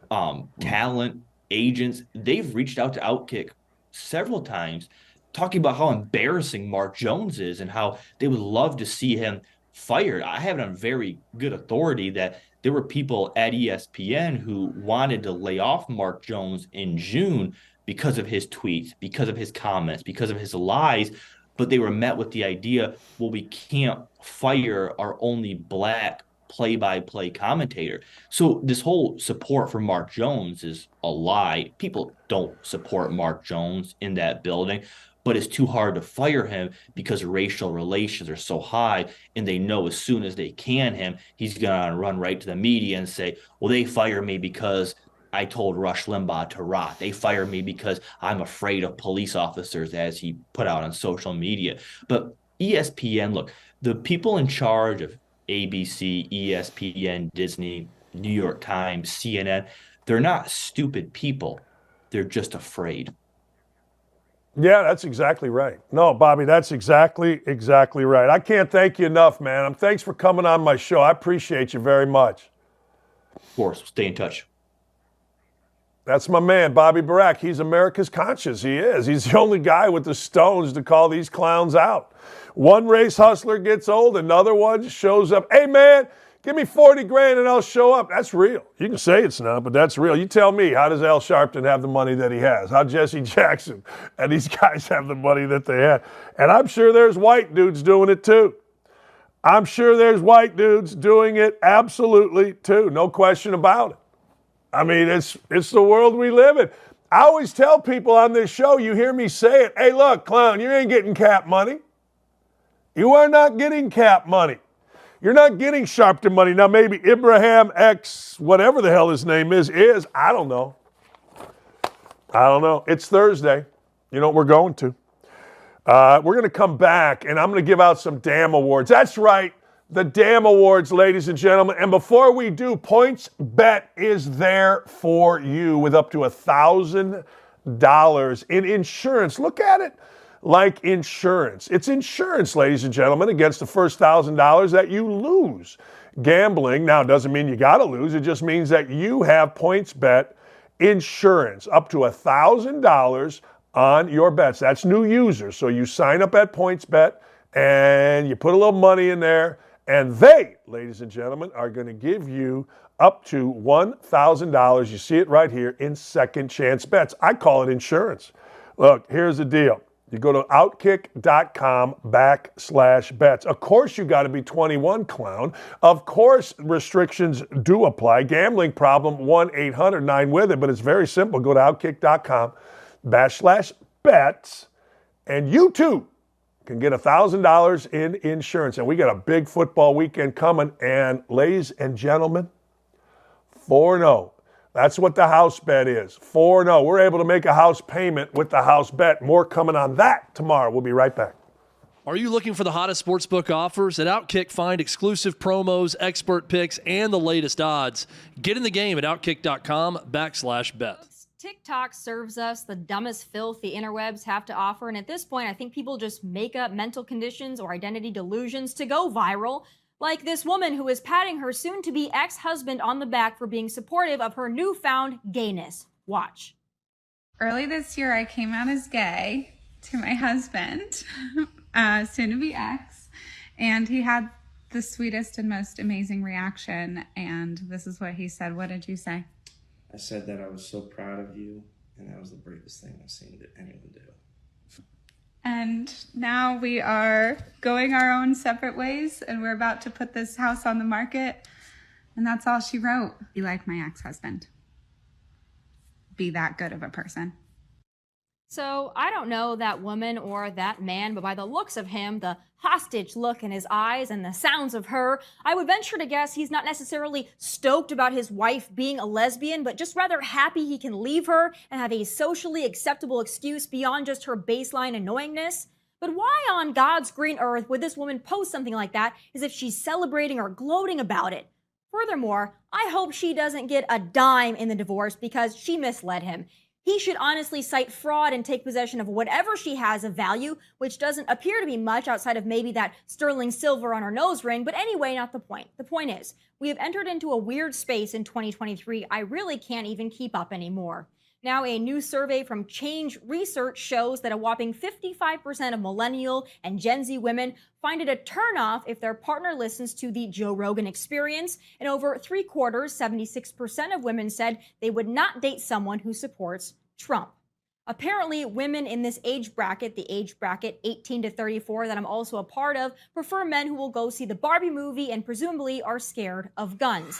Speaker 22: talent, agents, they've reached out to OutKick several times talking about how embarrassing Mark Jones is and how they would love to see him fired. I have it on very good authority that there were people at ESPN who wanted to lay off Mark Jones in June because of his tweets, because of his comments, because of his lies, but they were met with the idea, well, we can't fire our only black play-by-play commentator. So this whole support for Mark Jones is a lie. People don't support Mark Jones in that building, but it's too hard to fire him because racial relations are so high, and they know as soon as they can him, he's going to run right to the media and say, well, they fire me because I told Rush Limbaugh to rot. They fire me because I'm afraid of police officers, as he put out on social media. But ESPN, look, the people in charge of ABC, ESPN, Disney, New York Times, CNN, they're not stupid people. They're just afraid.
Speaker 1: Yeah, that's exactly right. No, Bobby, that's exactly right. I can't thank you enough, man. Thanks for coming on my show. I appreciate you very much.
Speaker 22: Of course. Stay in touch.
Speaker 1: That's my man, Bobby Barack. He's America's conscience. He is. He's the only guy with the stones to call these clowns out. One race hustler gets old, another one shows up. Hey, man, give me 40 grand and I'll show up. That's real. You can say it's not, but that's real. You tell me, how does Al Sharpton have the money that he has? How Jesse Jackson and these guys have the money that they had? And I'm sure there's white dudes doing it too. I'm sure there's white dudes doing it absolutely too. No question about it. I mean, it's the world we live in. I always tell people on this show, you hear me say it, hey, look, clown, you ain't getting cap money. You are not getting cap money. You're not getting Sharpton money. Now, maybe Ibrahim X, whatever the hell his name is, I don't know. It's Thursday. You know what we're going to? We're going to come back, and I'm going to give out some damn awards. That's right. The damn awards, ladies and gentlemen. And before we do, PointsBet is there for you with up to $1,000 in insurance. Look at it like insurance. It's insurance, ladies and gentlemen, against the first $1,000 that you lose. Gambling, now, doesn't mean you got to lose. It just means that you have PointsBet insurance up to $1,000 on your bets. That's new users. So you sign up at PointsBet and you put a little money in there. And they, ladies and gentlemen, are going to give you up to $1,000. You see it right here in second chance bets. I call it insurance. Look, here's the deal. You go to outkick.com/bets. Of course, you got to be 21, clown. Of course, restrictions do apply. Gambling problem, 1-800-9-WITH-IT. But it's very simple. Go to outkick.com/bets. And you too can get $1,000 in insurance. And we got a big football weekend coming. And ladies and gentlemen, 4-0. That's what the house bet is. 4-0. We're able to make a house payment with the house bet. More coming on that tomorrow. We'll be right back.
Speaker 12: Are you looking for the hottest sportsbook offers? At OutKick, find exclusive promos, expert picks, and the latest odds. Get in the game at outkick.com/bet.
Speaker 2: TikTok serves us the dumbest filth the interwebs have to offer, and at this point, I think people just make up mental conditions or identity delusions to go viral, like this woman who is patting her soon-to-be ex-husband on the back for being supportive of her newfound gayness. Watch.
Speaker 3: Early this year, I came out as gay to my husband, soon-to-be ex, and he had the sweetest and most amazing reaction, and this is what he said. What did you say?
Speaker 23: I said that I was so proud of you, and that was the bravest thing I've seen anyone do.
Speaker 3: And now we are going our own separate ways, and we're about to put this house on the market, and that's all she wrote. Be like my ex-husband. Be that good of a person.
Speaker 2: So I don't know that woman or that man, but by the looks of him, the hostage look in his eyes and the sounds of her, I would venture to guess he's not necessarily stoked about his wife being a lesbian, but just rather happy he can leave her and have a socially acceptable excuse beyond just her baseline annoyingness. But why on God's green earth would this woman post something like that as if she's celebrating or gloating about it? Furthermore, I hope she doesn't get a dime in the divorce because she misled him. He should honestly cite fraud and take possession of whatever she has of value, which doesn't appear to be much outside of maybe that sterling silver on her nose ring. But anyway, not the point. The point is, we have entered into a weird space in 2023 I really can't even keep up anymore. Now, a new survey from Change Research shows that a whopping 55% of millennial and Gen Z women find it a turnoff if their partner listens to the Joe Rogan Experience, and over 3/4, 76% of women said they would not date someone who supports Trump. Apparently, women in this age bracket, the age bracket 18 to 34 that I'm also a part of, prefer men who will go see the Barbie movie and presumably are scared of guns.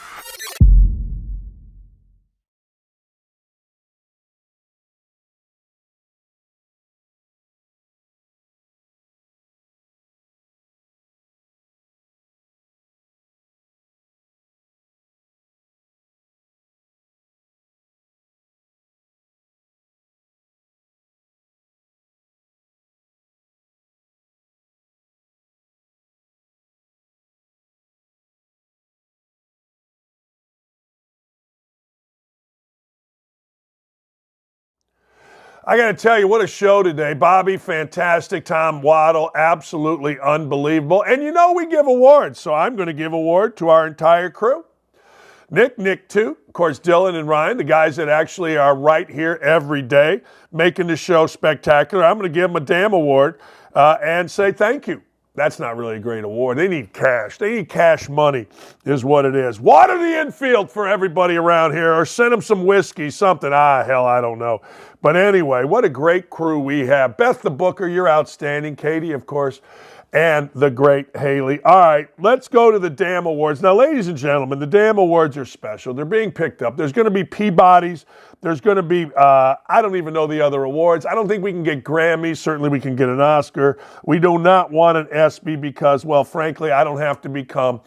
Speaker 1: I got to tell you, what a show today. Bobby, fantastic. Tom Waddle, absolutely unbelievable. And you know we give awards, so I'm going to give award to our entire crew. Nick too. Of course, Dylan and Ryan, the guys that actually are right here every day, making the show spectacular. I'm going to give them a damn award and say thank you. That's not really a great award. They need cash. They need cash money is what it is. Water the infield for everybody around here or send them some whiskey, something. Hell, I don't know. But anyway, what a great crew we have. Beth the Booker, you're outstanding. Katie, of course, and the great Haley. All right, let's go to the damn awards. Now, ladies and gentlemen, the damn awards are special. They're being picked up. There's going to be Peabodys. There's going to be, I don't even know the other awards. I don't think we can get Grammys. Certainly we can get an Oscar. We do not want an ESPY because, well, frankly, I don't have to become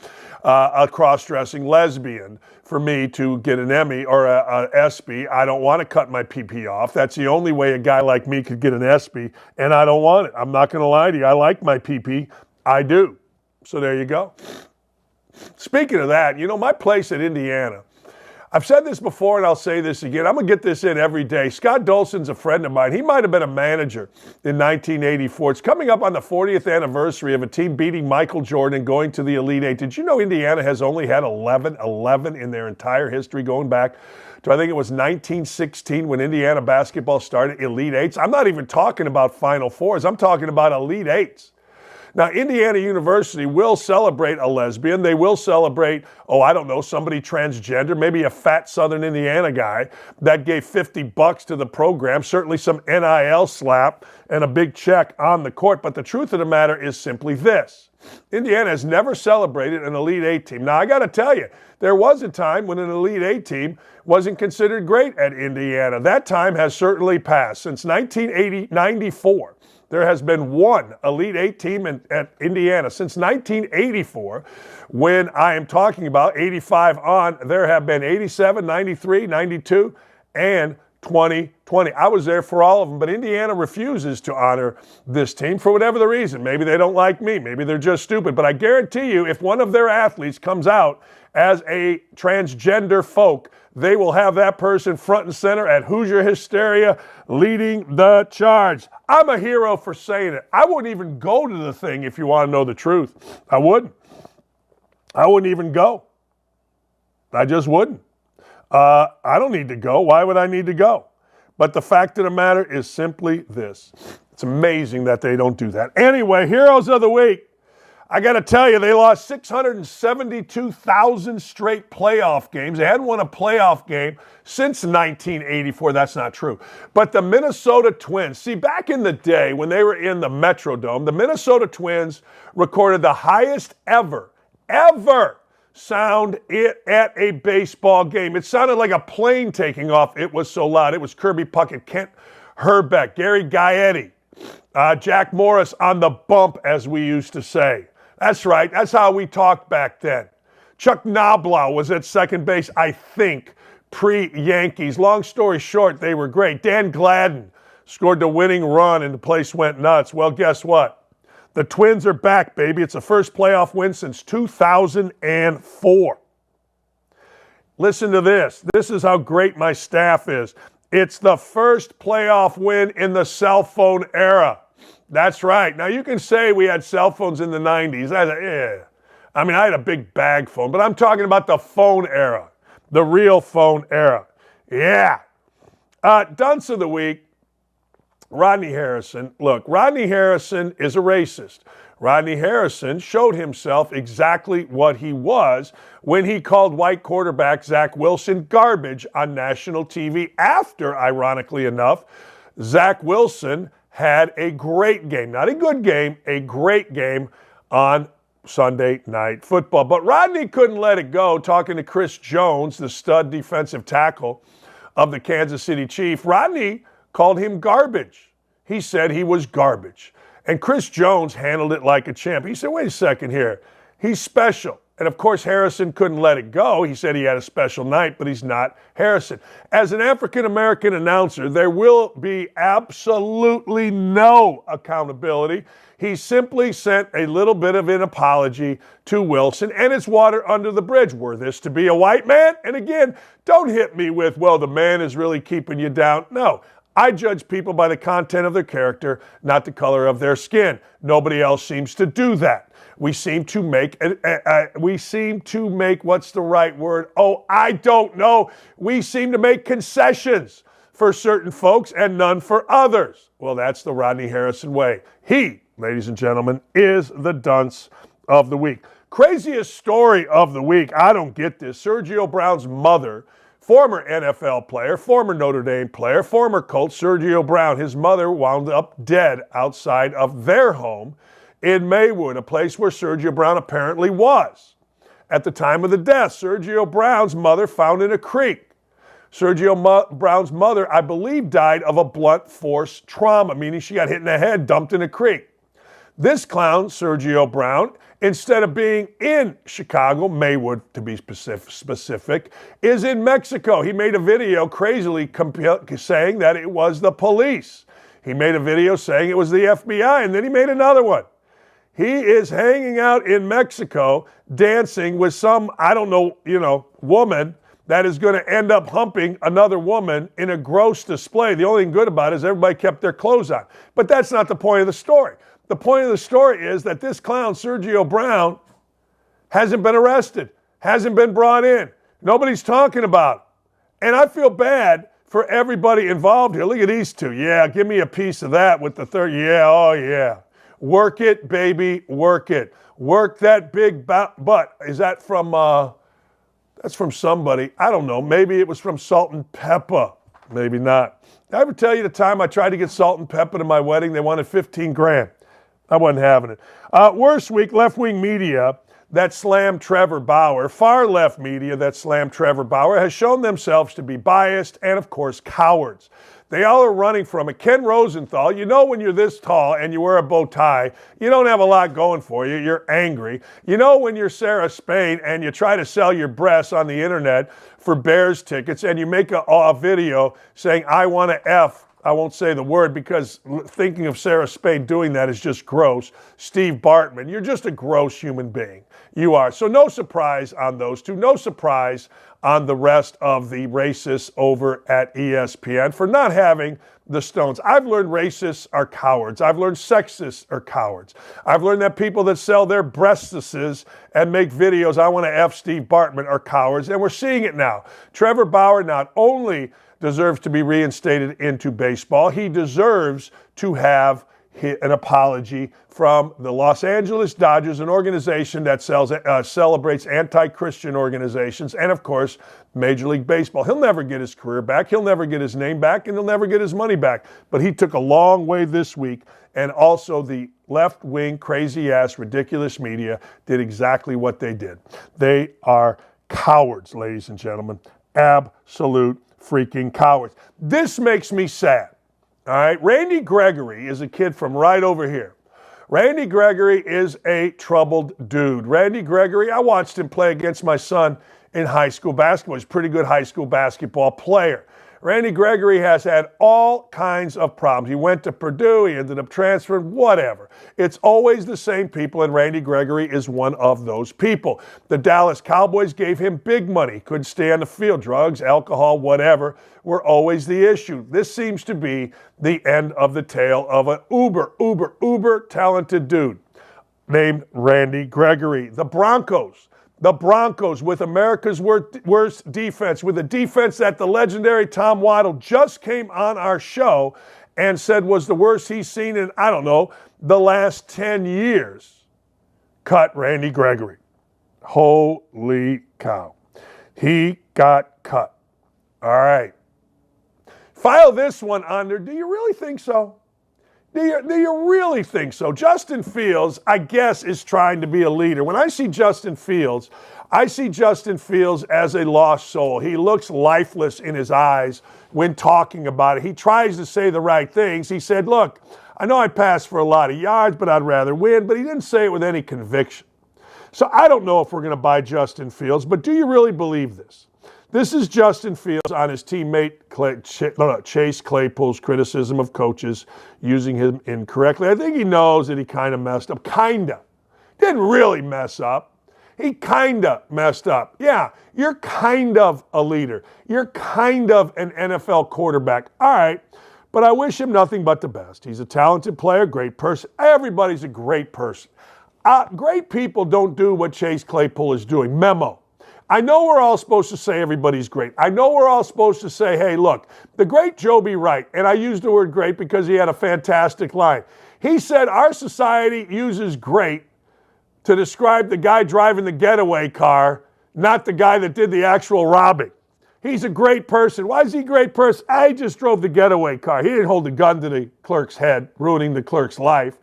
Speaker 1: a cross-dressing lesbian for me to get an Emmy or a ESPY. I don't want to cut my PP off. That's the only way a guy like me could get an ESPY, and I don't want it. I'm not going to lie to you. I like my PP. I do. So there you go. Speaking of that, my place at Indiana, I've said this before and I'll say this again. I'm going to get this in every day. Scott Dolson's a friend of mine. He might have been a manager in 1984. It's coming up on the 40th anniversary of a team beating Michael Jordan and going to the Elite Eight. Did you know Indiana has only had 11 in their entire history going back to, I think it was 1916 when Indiana basketball started, Elite Eights? I'm not even talking about Final Fours. I'm talking about Elite Eights. Now, Indiana University will celebrate a lesbian. They will celebrate, somebody transgender, maybe a fat Southern Indiana guy that gave $50 to the program, certainly some NIL slap and a big check on the court. But the truth of the matter is simply this. Indiana has never celebrated an Elite Eight team. Now, I got to tell you, there was a time when an Elite Eight team wasn't considered great at Indiana. That time has certainly passed. Since 1994. There has been one Elite Eight team at Indiana since 1984. When I am talking about 85 on, there have been 87, 93, 92, and 2020. I was there for all of them, but Indiana refuses to honor this team for whatever the reason. Maybe they don't like me. Maybe they're just stupid. But I guarantee you, if one of their athletes comes out as a transgender folk, they will have that person front and center at Hoosier Hysteria leading the charge. I'm a hero for saying it. I wouldn't even go to the thing if you want to know the truth. I wouldn't. I wouldn't even go. I just wouldn't. I don't need to go. Why would I need to go? But the fact of the matter is simply this. It's amazing that they don't do that. Anyway, Heroes of the Week. I got to tell you, they lost 672,000 straight playoff games. They hadn't won a playoff game since 1984. That's not true. But the Minnesota Twins, see, back in the day when they were in the Metrodome, the Minnesota Twins recorded the highest ever sound at a baseball game. It sounded like a plane taking off. It was so loud. It was Kirby Puckett, Kent Herbeck, Gary Gaetti, Jack Morris on the bump, as we used to say. That's right. That's how we talked back then. Chuck Knoblow was at second base, I think, pre-Yankees. Long story short, they were great. Dan Gladden scored the winning run and the place went nuts. Well, guess what? The Twins are back, baby. It's the first playoff win since 2004. Listen to this. This is how great my staff is. It's the first playoff win in the cell phone era. That's right. Now, you can say we had cell phones in the 90s. I had a big bag phone, but I'm talking about the phone era, the real phone era. Yeah. Dunce of the Week, Rodney Harrison. Look, Rodney Harrison is a racist. Rodney Harrison showed himself exactly what he was when he called white quarterback Zach Wilson garbage on national TV after, ironically enough, Zach Wilson had a great game, not a good game, a great game on Sunday Night Football. But Rodney couldn't let it go, talking to Chris Jones, the stud defensive tackle of the Kansas City Chiefs. Rodney called him garbage. He said he was garbage. And Chris Jones handled it like a champ. He said, wait a second here. He's special. And, of course, Harrison couldn't let it go. He said he had a special night, but he's not Harrison. As an African-American announcer, there will be absolutely no accountability. He simply sent a little bit of an apology to Wilson, and it's water under the bridge. Were this to be a white man? And again, don't hit me with, well, the man is really keeping you down. No, I judge people by the content of their character, not the color of their skin. Nobody else seems to do that. We seem to make, what's the right word? Oh, I don't know. We seem to make concessions for certain folks and none for others. Well, that's the Rodney Harrison way. He, ladies and gentlemen, is the dunce of the week. Craziest story of the week. I don't get this. Sergio Brown's mother, former NFL player, former Notre Dame player, former coach, Sergio Brown. His mother wound up dead outside of their home in Maywood, a place where Sergio Brown apparently was. At the time of the death, Sergio Brown's mother found in a creek. Sergio Brown's mother, I believe, died of a blunt force trauma, meaning she got hit in the head, dumped in a creek. This clown, Sergio Brown, instead of being in Chicago, Maywood to be specific, is in Mexico. He made a video crazily saying that it was the police. He made a video saying it was the FBI, and then he made another one. He is hanging out in Mexico, dancing with some, woman that is going to end up humping another woman in a gross display. The only thing good about it is everybody kept their clothes on. But that's not the point of the story. The point of the story is that this clown, Sergio Brown, hasn't been arrested, hasn't been brought in. Nobody's talking about it. And I feel bad for everybody involved here. Look at these two. Yeah, give me a piece of that with the third. Yeah, oh yeah. Work it, baby, work it. Work that big butt. Is that from, that's from somebody. I don't know. Maybe it was from Salt and Pepper. Maybe not. Did I ever tell you the time I tried to get Salt and Pepper to my wedding? They wanted $15,000. I wasn't having it. Worst week, left-wing media that slammed Trevor Bauer, far-left media that slammed Trevor Bauer, has shown themselves to be biased and, of course, cowards. They all are running from it. Ken Rosenthal, you know when you're this tall and you wear a bow tie, you don't have a lot going for you. You're angry. You know when you're Sarah Spain and you try to sell your breasts on the internet for Bears tickets and you make a video saying, I want to F. I won't say the word because thinking of Sarah Spain doing that is just gross. Steve Bartman, you're just a gross human being. You are. So no surprise on those two. No surprise on the rest of the racists over at ESPN for not having the stones. I've learned racists are cowards. I've learned sexists are cowards. I've learned that people that sell their breastises and make videos, I want to F Steve Bartman, are cowards. And we're seeing it now. Trevor Bauer not only deserves to be reinstated into baseball, he deserves to have an apology from the Los Angeles Dodgers, an organization that celebrates anti-Christian organizations, and of course, Major League Baseball. He'll never get his career back, he'll never get his name back, and he'll never get his money back. But he took a long way this week, and also the left-wing, crazy-ass, ridiculous media did exactly what they did. They are cowards, ladies and gentlemen. Absolute freaking cowards. This makes me sad. All right, Randy Gregory is a kid from right over here. Randy Gregory is a troubled dude. Randy Gregory, I watched him play against my son in high school basketball. He's a pretty good high school basketball player. Randy Gregory has had all kinds of problems. He went to Purdue, he ended up transferring, whatever. It's always the same people, and Randy Gregory is one of those people. The Dallas Cowboys gave him big money. Couldn't stay on the field. Drugs, alcohol, whatever were always the issue. This seems to be the end of the tale of an uber talented dude named Randy Gregory. The Broncos with America's worst defense, with a defense that the legendary Tom Waddle just came on our show and said was the worst he's seen in, I don't know, the last 10 years, cut Randy Gregory. Holy cow. He got cut. All right. File this one under. Do you really think so? Do you really think so? Justin Fields, I guess, is trying to be a leader. When I see Justin Fields, I see Justin Fields as a lost soul. He looks lifeless in his eyes when talking about it. He tries to say the right things. He said, look, I know I passed for a lot of yards, but I'd rather win. But he didn't say it with any conviction. So I don't know if we're going to buy Justin Fields, but do you really believe this? This is Justin Fields on his teammate Chase Claypool's criticism of coaches using him incorrectly. I think he knows that he kind of messed up. Kinda. Didn't really mess up. He kinda messed up. Yeah, you're kind of a leader. You're kind of an NFL quarterback. All right. But I wish him nothing but the best. He's a talented player, great person. Everybody's a great person. Great people don't do what Chase Claypool is doing. Memo. I know we're all supposed to say everybody's great. I know we're all supposed to say, hey, look, the great Joby Wright, and I use the word great because he had a fantastic line. He said our society uses great to describe the guy driving the getaway car, not the guy that did the actual robbing. He's a great person. Why is he a great person? He just drove the getaway car. He didn't hold a gun to the clerk's head, ruining the clerk's life.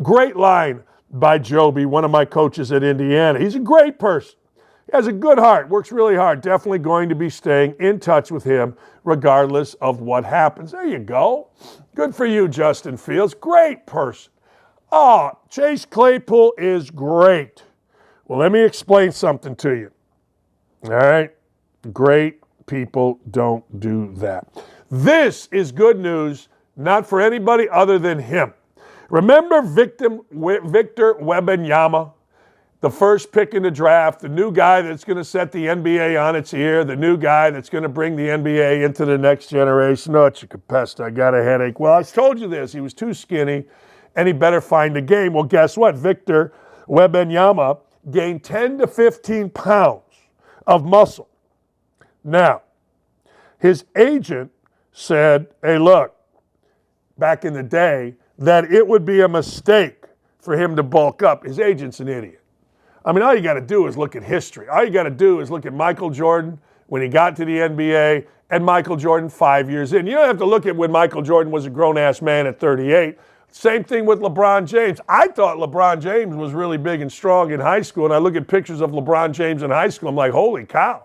Speaker 1: Great line by Joby, one of my coaches at Indiana. He's a great person. He has a good heart, works really hard. Definitely going to be staying in touch with him regardless of what happens. There you go. Good for you, Justin Fields. Great person. Oh, Chase Claypool is great. Well, let me explain something to you. All right? Great people don't do that. This is good news, not for anybody other than him. Remember Victor Wembanyama? The first pick in the draft, the new guy that's going to set the NBA on its ear, the new guy that's going to bring the NBA into the next generation. Oh, Chicopesta, I got a headache. Well, I told you this. He was too skinny, and he better find a game. Well, guess what? Victor Wembanyama gained 10 to 15 pounds of muscle. Now, his agent said, hey, look, back in the day, that it would be a mistake for him to bulk up. His agent's an idiot. I mean, all you got to do is look at history. All you got to do is look at Michael Jordan when he got to the NBA and Michael Jordan 5 years in. You don't have to look at when Michael Jordan was a grown-ass man at 38. Same thing with LeBron James. I thought LeBron James was really big and strong in high school, and I look at pictures of LeBron James in high school, I'm like, holy cow.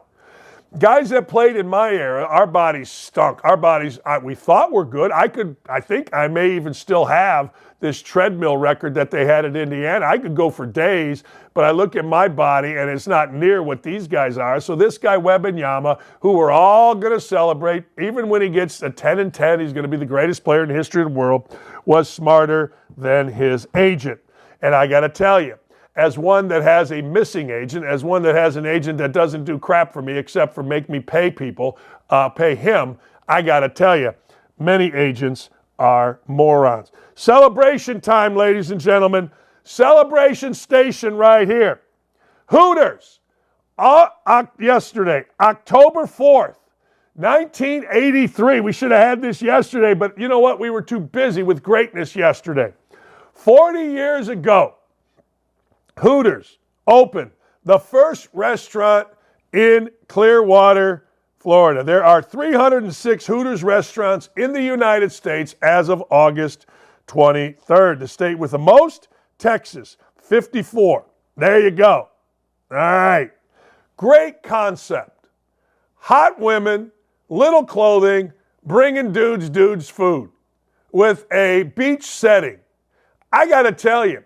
Speaker 1: Guys that played in my era, our bodies stunk. Our bodies, we thought were good. I think I may even still have this treadmill record that they had at Indiana. I could go for days, but I look at my body and it's not near what these guys are. So this guy Wembanyama, who we're all going to celebrate, even when he gets a 10-10, he's going to be the greatest player in the history of the world, was smarter than his agent. And I got to tell you, as one that has a missing agent, as one that has an agent that doesn't do crap for me except for make me pay people, pay him, I got to tell you, many agents are morons. Celebration time, ladies and gentlemen. Celebration station right here. Hooters, yesterday, October 4th, 1983. We should have had this yesterday, but you know what? We were too busy with greatness yesterday. 40 years ago, Hooters opened the first restaurant in Clearwater, Florida. There are 306 Hooters restaurants in the United States as of August 23rd. The state with the most, Texas, 54. There you go. All right. Great concept. Hot women, little clothing, bringing dudes food with a beach setting. I got to tell you,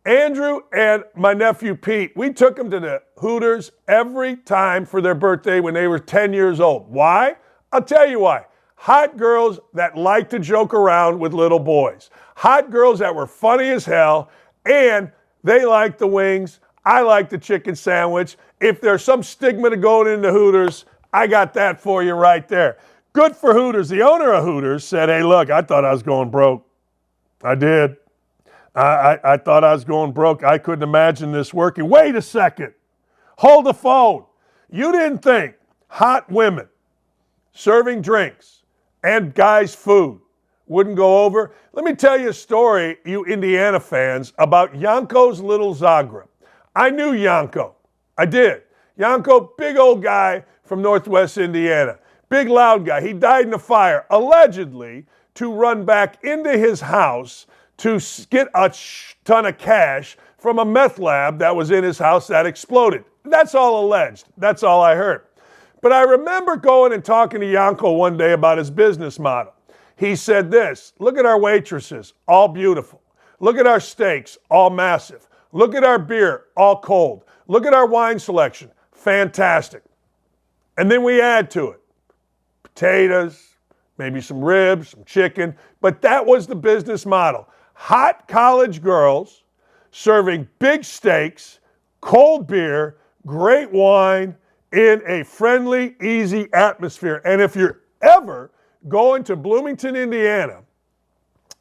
Speaker 1: Andrew and my nephew Pete, we took them to the Hooters every time for their birthday when they were 10 years old. Why? I'll tell you why. Hot girls that like to joke around with little boys. Hot girls that were funny as hell, and they like the wings. I like the chicken sandwich. If there's some stigma to going into Hooters, I got that for you right there. Good for Hooters. The owner of Hooters said, hey, look, I thought I was going broke. I did. I thought I was going broke. I couldn't imagine this working. Wait a second. Hold the phone. You didn't think hot women serving drinks and guys' food wouldn't go over? Let me tell you a story, you Indiana fans, about Yanko's little Zagreb. I knew Yanko. I did. Yanko, big old guy from Northwest Indiana. Big loud guy. He died in a fire, allegedly, to run back into his house to get a ton of cash from a meth lab that was in his house that exploded. That's all alleged. That's all I heard. But I remember going and talking to Yanko one day about his business model. He said this, look at our waitresses, all beautiful. Look at our steaks, all massive. Look at our beer, all cold. Look at our wine selection, fantastic. And then we add to it potatoes, maybe some ribs, some chicken. But that was the business model. Hot college girls serving big steaks, cold beer, great wine in a friendly, easy atmosphere. And if you're ever going to Bloomington, Indiana,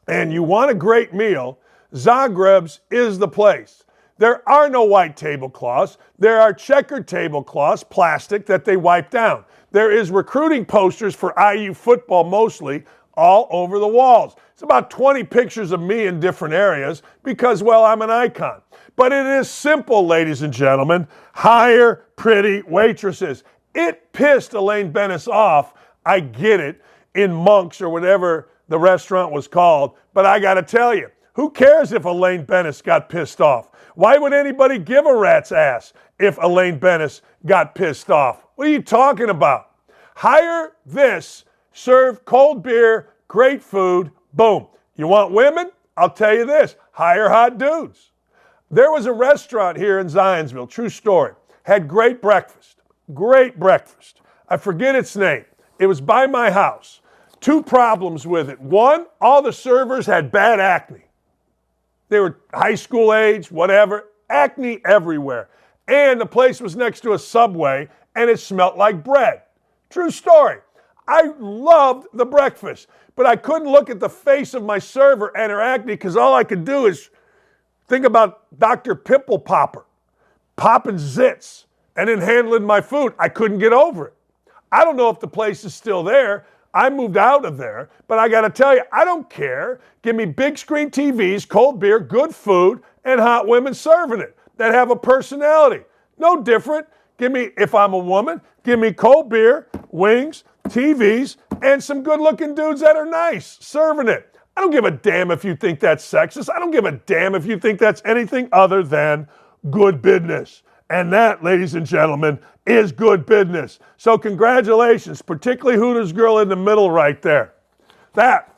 Speaker 1: and you want a great meal, Zagreb's is the place. There are no white tablecloths. There are checkered tablecloths, plastic, that they wipe down. There is recruiting posters for IU football mostly all over the walls. It's about 20 pictures of me in different areas because, well, I'm an icon. But it is simple, ladies and gentlemen. Hire pretty waitresses. It pissed Elaine Bennis off. I get it, in Monk's or whatever the restaurant was called. But I got to tell you, who cares if Elaine Bennis got pissed off? Why would anybody give a rat's ass if Elaine Bennis got pissed off? What are you talking about? Hire this, serve cold beer, great food, boom. You want women? I'll tell you this, hire hot dudes. There was a restaurant here in Zionsville, true story, had great breakfast. I forget its name. It was by my house. 2 problems with it. One, all the servers had bad acne. They were high school age, whatever, acne everywhere. And the place was next to a Subway, and it smelled like bread. True story. I loved the breakfast, but I couldn't look at the face of my server and her acne because all I could do is think about Dr. Pimple Popper, popping zits, and then handling my food. I couldn't get over it. I don't know if the place is still there. I moved out of there, but I got to tell you, I don't care. Give me big screen TVs, cold beer, good food, and hot women serving it that have a personality. No different. Give me, if I'm a woman, give me cold beer, wings, TVs, and some good-looking dudes that are nice serving it. I don't give a damn if you think that's sexist. I don't give a damn if you think that's anything other than good business. And that, ladies and gentlemen, is good business. So congratulations, particularly Hooters girl in the middle right there. That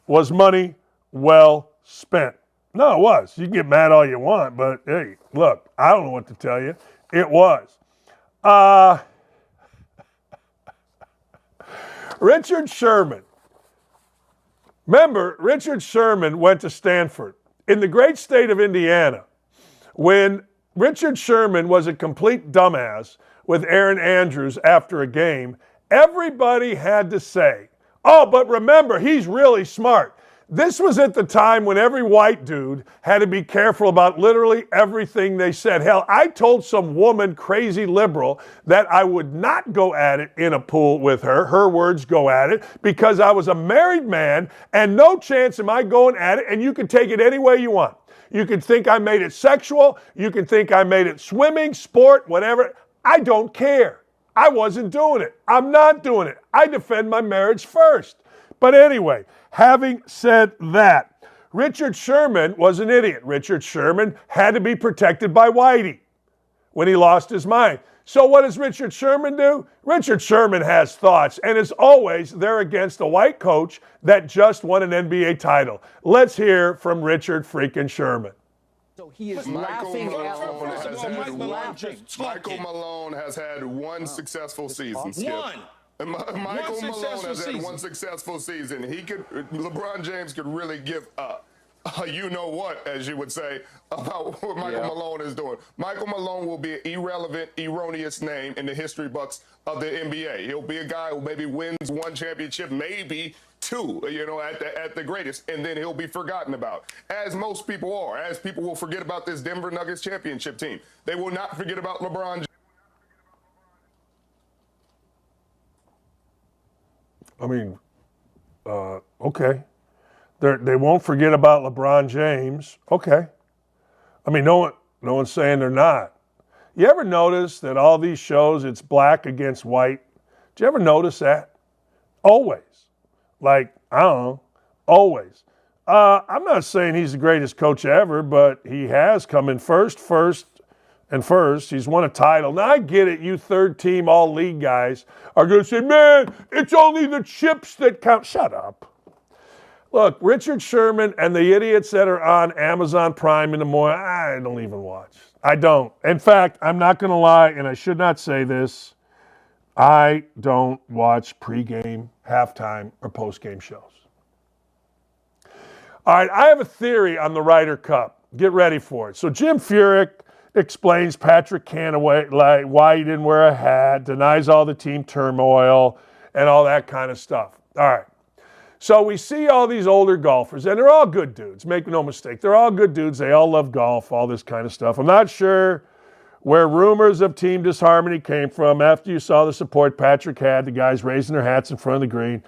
Speaker 1: was money well spent. No, it was. You can get mad all you want, but hey, look, I don't know what to tell you. It was. Richard Sherman. Remember, Richard Sherman went to Stanford in the great state of Indiana when Richard Sherman was a complete dumbass with Aaron Andrews after a game. Everybody had to say, oh, but remember, he's really smart. This was at the time when every white dude had to be careful about literally everything they said. Hell, I told some woman, crazy liberal, that I would not go at it in a pool with her. Her words, go at it, because I was a married man and no chance am I going at it, and you can take it any way you want. You can think I made it sexual. You can think I made it swimming, sport, whatever. I don't care. I wasn't doing it. I'm not doing it. I defend my marriage first. But anyway, having said that, Richard Sherman was an idiot. Richard Sherman had to be protected by Whitey when he lost his mind. So what does Richard Sherman do? Richard Sherman has thoughts, and as always, they're against a white coach that just won an NBA title. Let's hear from Richard freaking Sherman.
Speaker 4: So he is laughing Michael Malone has had one successful season, Skip. Michael Malone has had one successful season. LeBron James could really give up. You know what, as you would say, about what Michael Malone is doing. Michael Malone will be an irrelevant, erroneous name in the history books of the NBA. He'll be a guy who maybe wins 1 championship, maybe 2, at the greatest, and then he'll be forgotten about, as most people are, as people will forget about this Denver Nuggets championship team. They will not forget about LeBron James.
Speaker 1: I mean, okay. They won't forget about LeBron James. Okay. I mean, no one's saying they're not. You ever notice that all these shows, it's black against white? Did you ever notice that? Always. Like, I don't know, always. I'm not saying he's the greatest coach ever, but he has come in first. He's won a title. Now, I get it. You third-team all-league guys are going to say, man, it's only the chips that count. Shut up. Look, Richard Sherman and the idiots that are on Amazon Prime in the morning, I don't even watch. I don't. In fact, I'm not going to lie, and I should not say this. I don't watch pregame, halftime, or postgame shows. All right, I have a theory on the Ryder Cup. Get ready for it. So Jim Furyk explains Patrick Canaway, like why he didn't wear a hat, denies all the team turmoil, and all that kind of stuff. All right. So we see all these older golfers, and they're all good dudes. Make no mistake. They're all good dudes. They all love golf, all this kind of stuff. I'm not sure where rumors of team disharmony came from after you saw the support Patrick had, the guys raising their hats in front of the green.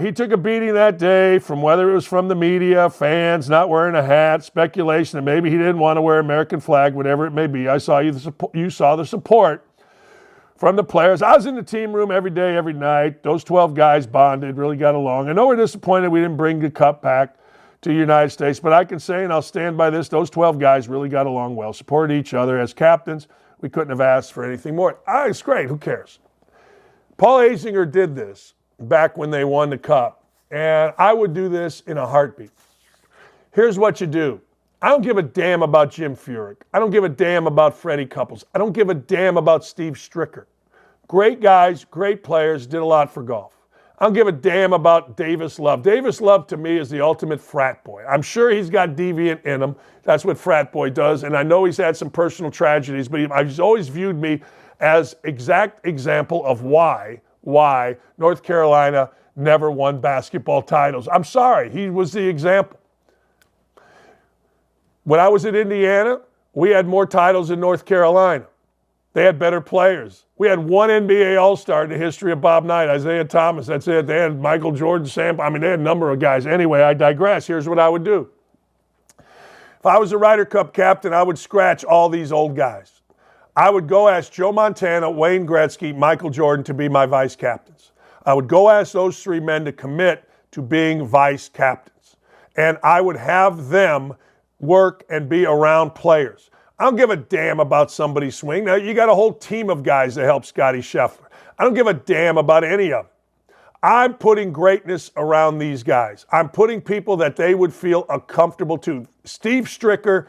Speaker 1: He took a beating that day from whether it was from the media, fans not wearing a hat, speculation that maybe he didn't want to wear American flag, whatever it may be. You saw the support from the players. I was in the team room every day, every night. Those 12 guys bonded, really got along. I know we're disappointed we didn't bring the cup back to the United States, but I can say, and I'll stand by this, those 12 guys really got along well, supported each other as captains. We couldn't have asked for anything more. It's great. Who cares? Paul Azinger did this back when they won the cup, and I would do this in a heartbeat. Here's what you do. I don't give a damn about Jim Furyk. I don't give a damn about Freddie Couples. I don't give a damn about Steve Stricker. Great guys, great players, did a lot for golf. I don't give a damn about Davis Love. Davis Love, to me, is the ultimate frat boy. I'm sure he's got deviant in him. That's what frat boy does. And I know he's had some personal tragedies, but he's always viewed me as exact example of why North Carolina never won basketball titles. I'm sorry. He was the example. When I was at Indiana, we had more titles in North Carolina. They had better players. We had one NBA All-Star in the history of Bob Knight, Isaiah Thomas. That's it. They had Michael Jordan, they had a number of guys. Anyway, I digress. Here's what I would do. If I was a Ryder Cup captain, I would scratch all these old guys. I would go ask Joe Montana, Wayne Gretzky, Michael Jordan to be my vice captains. I would go ask those three men to commit to being vice captains. And I would have them work and be around players. I don't give a damn about somebody's swing. Now, you got a whole team of guys that help Scotty Scheffler. I don't give a damn about any of them. I'm putting greatness around these guys. I'm putting people that they would feel comfortable to. Steve Stricker,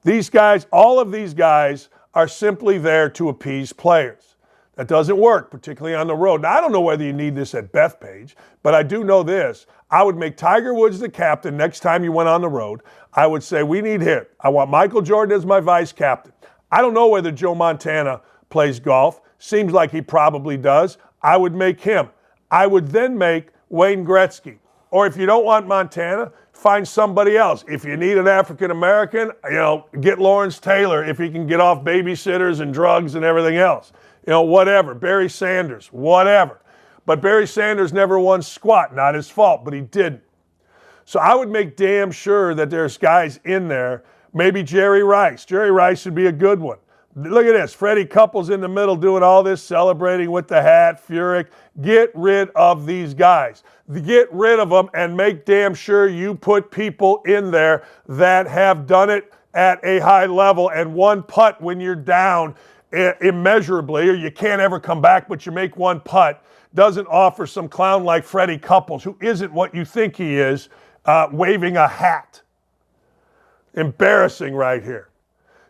Speaker 1: these guys, all of these guys are simply there to appease players. That doesn't work, particularly on the road. Now, I don't know whether you need this at Bethpage, but I do know this. I would make Tiger Woods the captain next time you went on the road. I would say, we need him. I want Michael Jordan as my vice captain. I don't know whether Joe Montana plays golf. Seems like he probably does. I would make him. I would then make Wayne Gretzky. Or if you don't want Montana, find somebody else. If you need an African-American, get Lawrence Taylor if he can get off babysitters and drugs and everything else. Whatever. Barry Sanders, whatever. But Barry Sanders never won squat. Not his fault, but he didn't. So I would make damn sure that there's guys in there. Maybe Jerry Rice. Jerry Rice would be a good one. Look at this. Freddie Couples in the middle doing all this, celebrating with the hat, Furyk. Get rid of these guys. Get rid of them and make damn sure you put people in there that have done it at a high level. And one putt when you're down immeasurably, or you can't ever come back, but you make one putt, doesn't offer some clown like Freddie Couples, who isn't what you think he is, waving a hat. Embarrassing right here.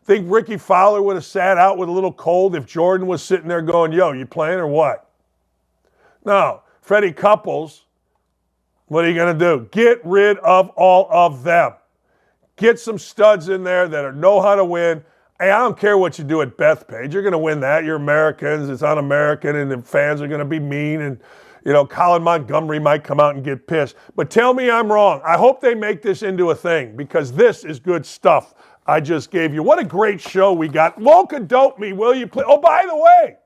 Speaker 1: Think Ricky Fowler would have sat out with a little cold if Jordan was sitting there going, yo, you playing or what? No. Freddie Couples, what are you going to do? Get rid of all of them. Get some studs in there that know how to win. Hey, I don't care what you do at Bethpage. You're going to win that. You're Americans. It's un-American, and the fans are going to be mean, and Colin Montgomery might come out and get pissed. But tell me I'm wrong. I hope they make this into a thing, because this is good stuff I just gave you. What a great show we got. Woke-a-dope me, will you please? Oh, by the way,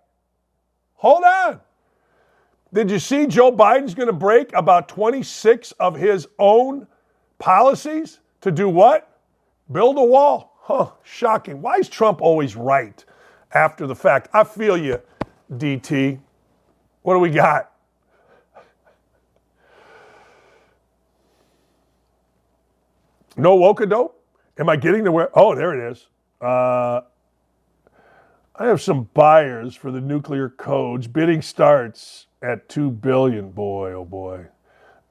Speaker 1: hold on. Did you see Joe Biden's going to break about 26 of his own policies to do what? Build a wall. Huh, shocking. Why is Trump always right after the fact? I feel you, DT. What do we got? No woke-a-dope? Am I getting to where? Oh, there it is. I have some buyers for the nuclear codes. Bidding starts at $2 billion. Boy, oh boy.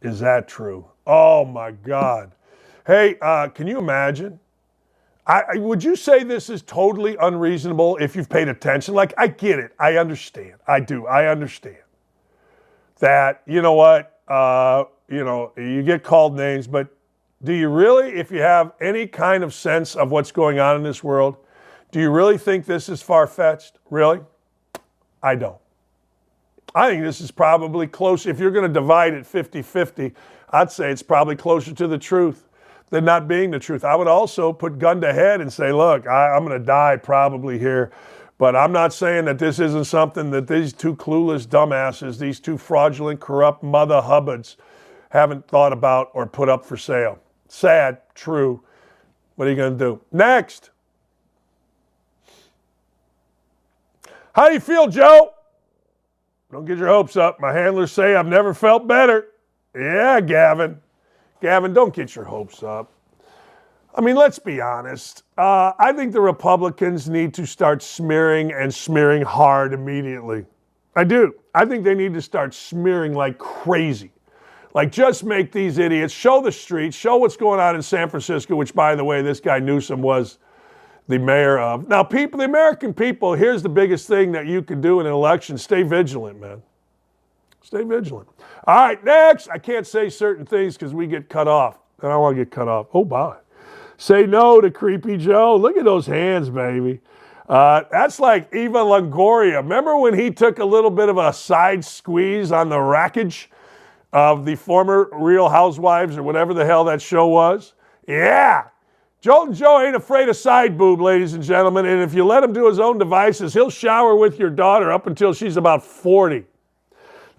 Speaker 1: Is that true? Oh my God. Hey, can you imagine? Would you say this is totally unreasonable if you've paid attention? Like, I get it. I understand. I do. I understand that, you know what, you get called names, but do you really, if you have any kind of sense of what's going on in this world, do you really think this is far-fetched? Really? I don't. I think this is probably close. If you're going to divide it 50-50, I'd say it's probably closer to the truth than not being the truth. I would also put gun to head and say, look, I'm going to die probably here. But I'm not saying that this isn't something that these two clueless dumbasses, these two fraudulent, corrupt mother hubbards haven't thought about or put up for sale. Sad, true. What are you going to do? Next. How do you feel, Joe? Don't get your hopes up. My handlers say I've never felt better. Yeah, Gavin. Gavin, don't get your hopes up. I mean, let's be honest. I think the Republicans need to start smearing and smearing hard immediately. I do. I think they need to start smearing like crazy. Like, just make these idiots, show the streets, show what's going on in San Francisco, which, by the way, this guy Newsom was the mayor of. Now, people, the American people, here's the biggest thing that you can do in an election. Stay vigilant, man. Stay vigilant. All right, next. I can't say certain things because we get cut off. I don't want to get cut off. Oh, bye. Say no to Creepy Joe. Look at those hands, baby. That's like Eva Longoria. Remember when he took a little bit of a side squeeze on the wreckage of the former Real Housewives or whatever the hell that show was? Yeah. Joltin' Joe ain't afraid of side boob, ladies and gentlemen. And if you let him do his own devices, he'll shower with your daughter up until she's about 40.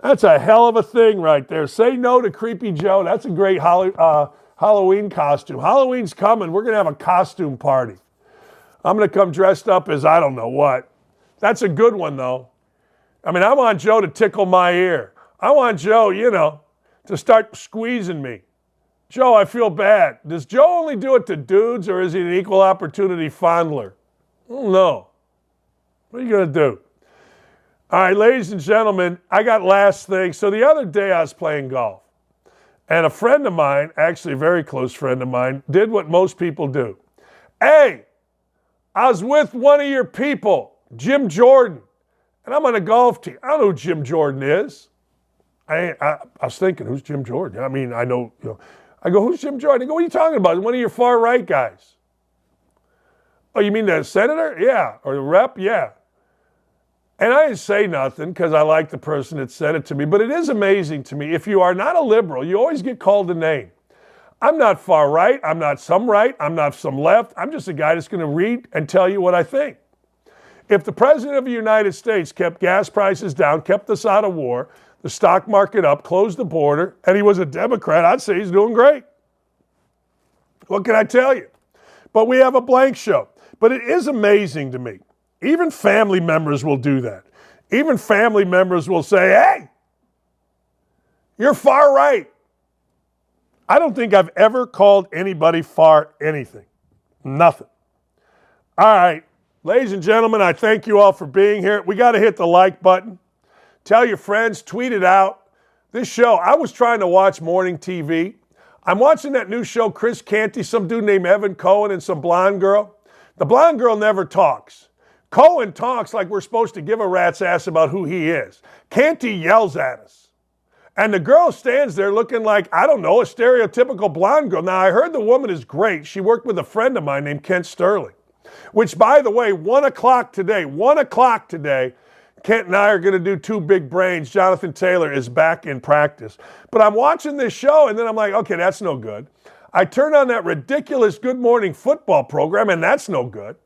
Speaker 1: That's a hell of a thing right there. Say no to Creepy Joe. That's a great Halloween costume. Halloween's coming. We're going to have a costume party. I'm going to come dressed up as I don't know what. That's a good one, though. I mean, I want Joe to tickle my ear. I want Joe, to start squeezing me. Joe, I feel bad. Does Joe only do it to dudes, or is he an equal opportunity fondler? I don't know. What are you going to do? All right, ladies and gentlemen, I got last thing. So the other day I was playing golf. And a friend of mine, actually a very close friend of mine, did what most people do. Hey, I was with one of your people, Jim Jordan, and I'm on a golf team. I don't know who Jim Jordan is. I was thinking, who's Jim Jordan? I mean, I know, I go, who's Jim Jordan? I go, what are you talking about? One of your far right guys. Oh, you mean the senator? Yeah. Or the rep? Yeah. And I didn't say nothing because I like the person that said it to me. But it is amazing to me. If you are not a liberal, you always get called a name. I'm not far right. I'm not some right. I'm not some left. I'm just a guy that's going to read and tell you what I think. If the president of the United States kept gas prices down, kept us out of war, the stock market up, closed the border, and he was a Democrat, I'd say he's doing great. What can I tell you? But we have a blank show. But it is amazing to me. Even family members will do that. Even family members will say, hey, you're far right. I don't think I've ever called anybody far anything. Nothing. All right. Ladies and gentlemen, I thank you all for being here. We got to hit the like button. Tell your friends, tweet it out. This show, I was trying to watch morning TV. I'm watching that new show, Chris Canty, some dude named Evan Cohen and some blonde girl. The blonde girl never talks. Cohen talks like we're supposed to give a rat's ass about who he is. Canty yells at us. And the girl stands there looking like, I don't know, a stereotypical blonde girl. Now, I heard the woman is great. She worked with a friend of mine named Kent Sterling, which, by the way, 1 o'clock today, Kent and I are going to do Two Big Brains. Jonathan Taylor is back in practice. But I'm watching this show, and then I'm like, okay, that's no good. I turn on that ridiculous Good Morning Football program, and that's no good.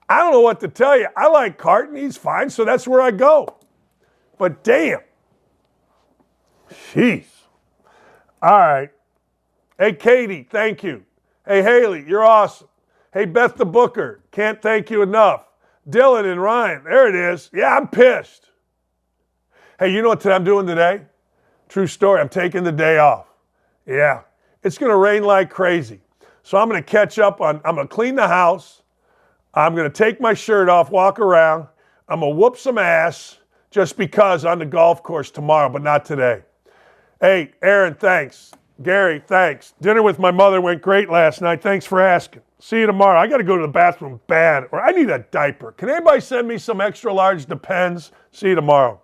Speaker 1: I don't know what to tell you. I like Carton. He's fine, so that's where I go. But damn. Jeez. All right. Hey, Katie, thank you. Hey, Haley, you're awesome. Hey, Beth the Booker, can't thank you enough. Dylan and Ryan, there it is. Yeah, I'm pissed. Hey, you know what I'm doing today? True story, I'm taking the day off. Yeah, it's going to rain like crazy. So I'm going to catch up on, I'm going to clean the house. I'm going to take my shirt off, walk around. I'm going to whoop some ass just because on the golf course tomorrow, but not today. Hey, Aaron, thanks. Gary, thanks. Dinner with my mother went great last night. Thanks for asking. See you tomorrow. I got to go to the bathroom bad, or I need a diaper. Can anybody send me some extra large Depends? See you tomorrow.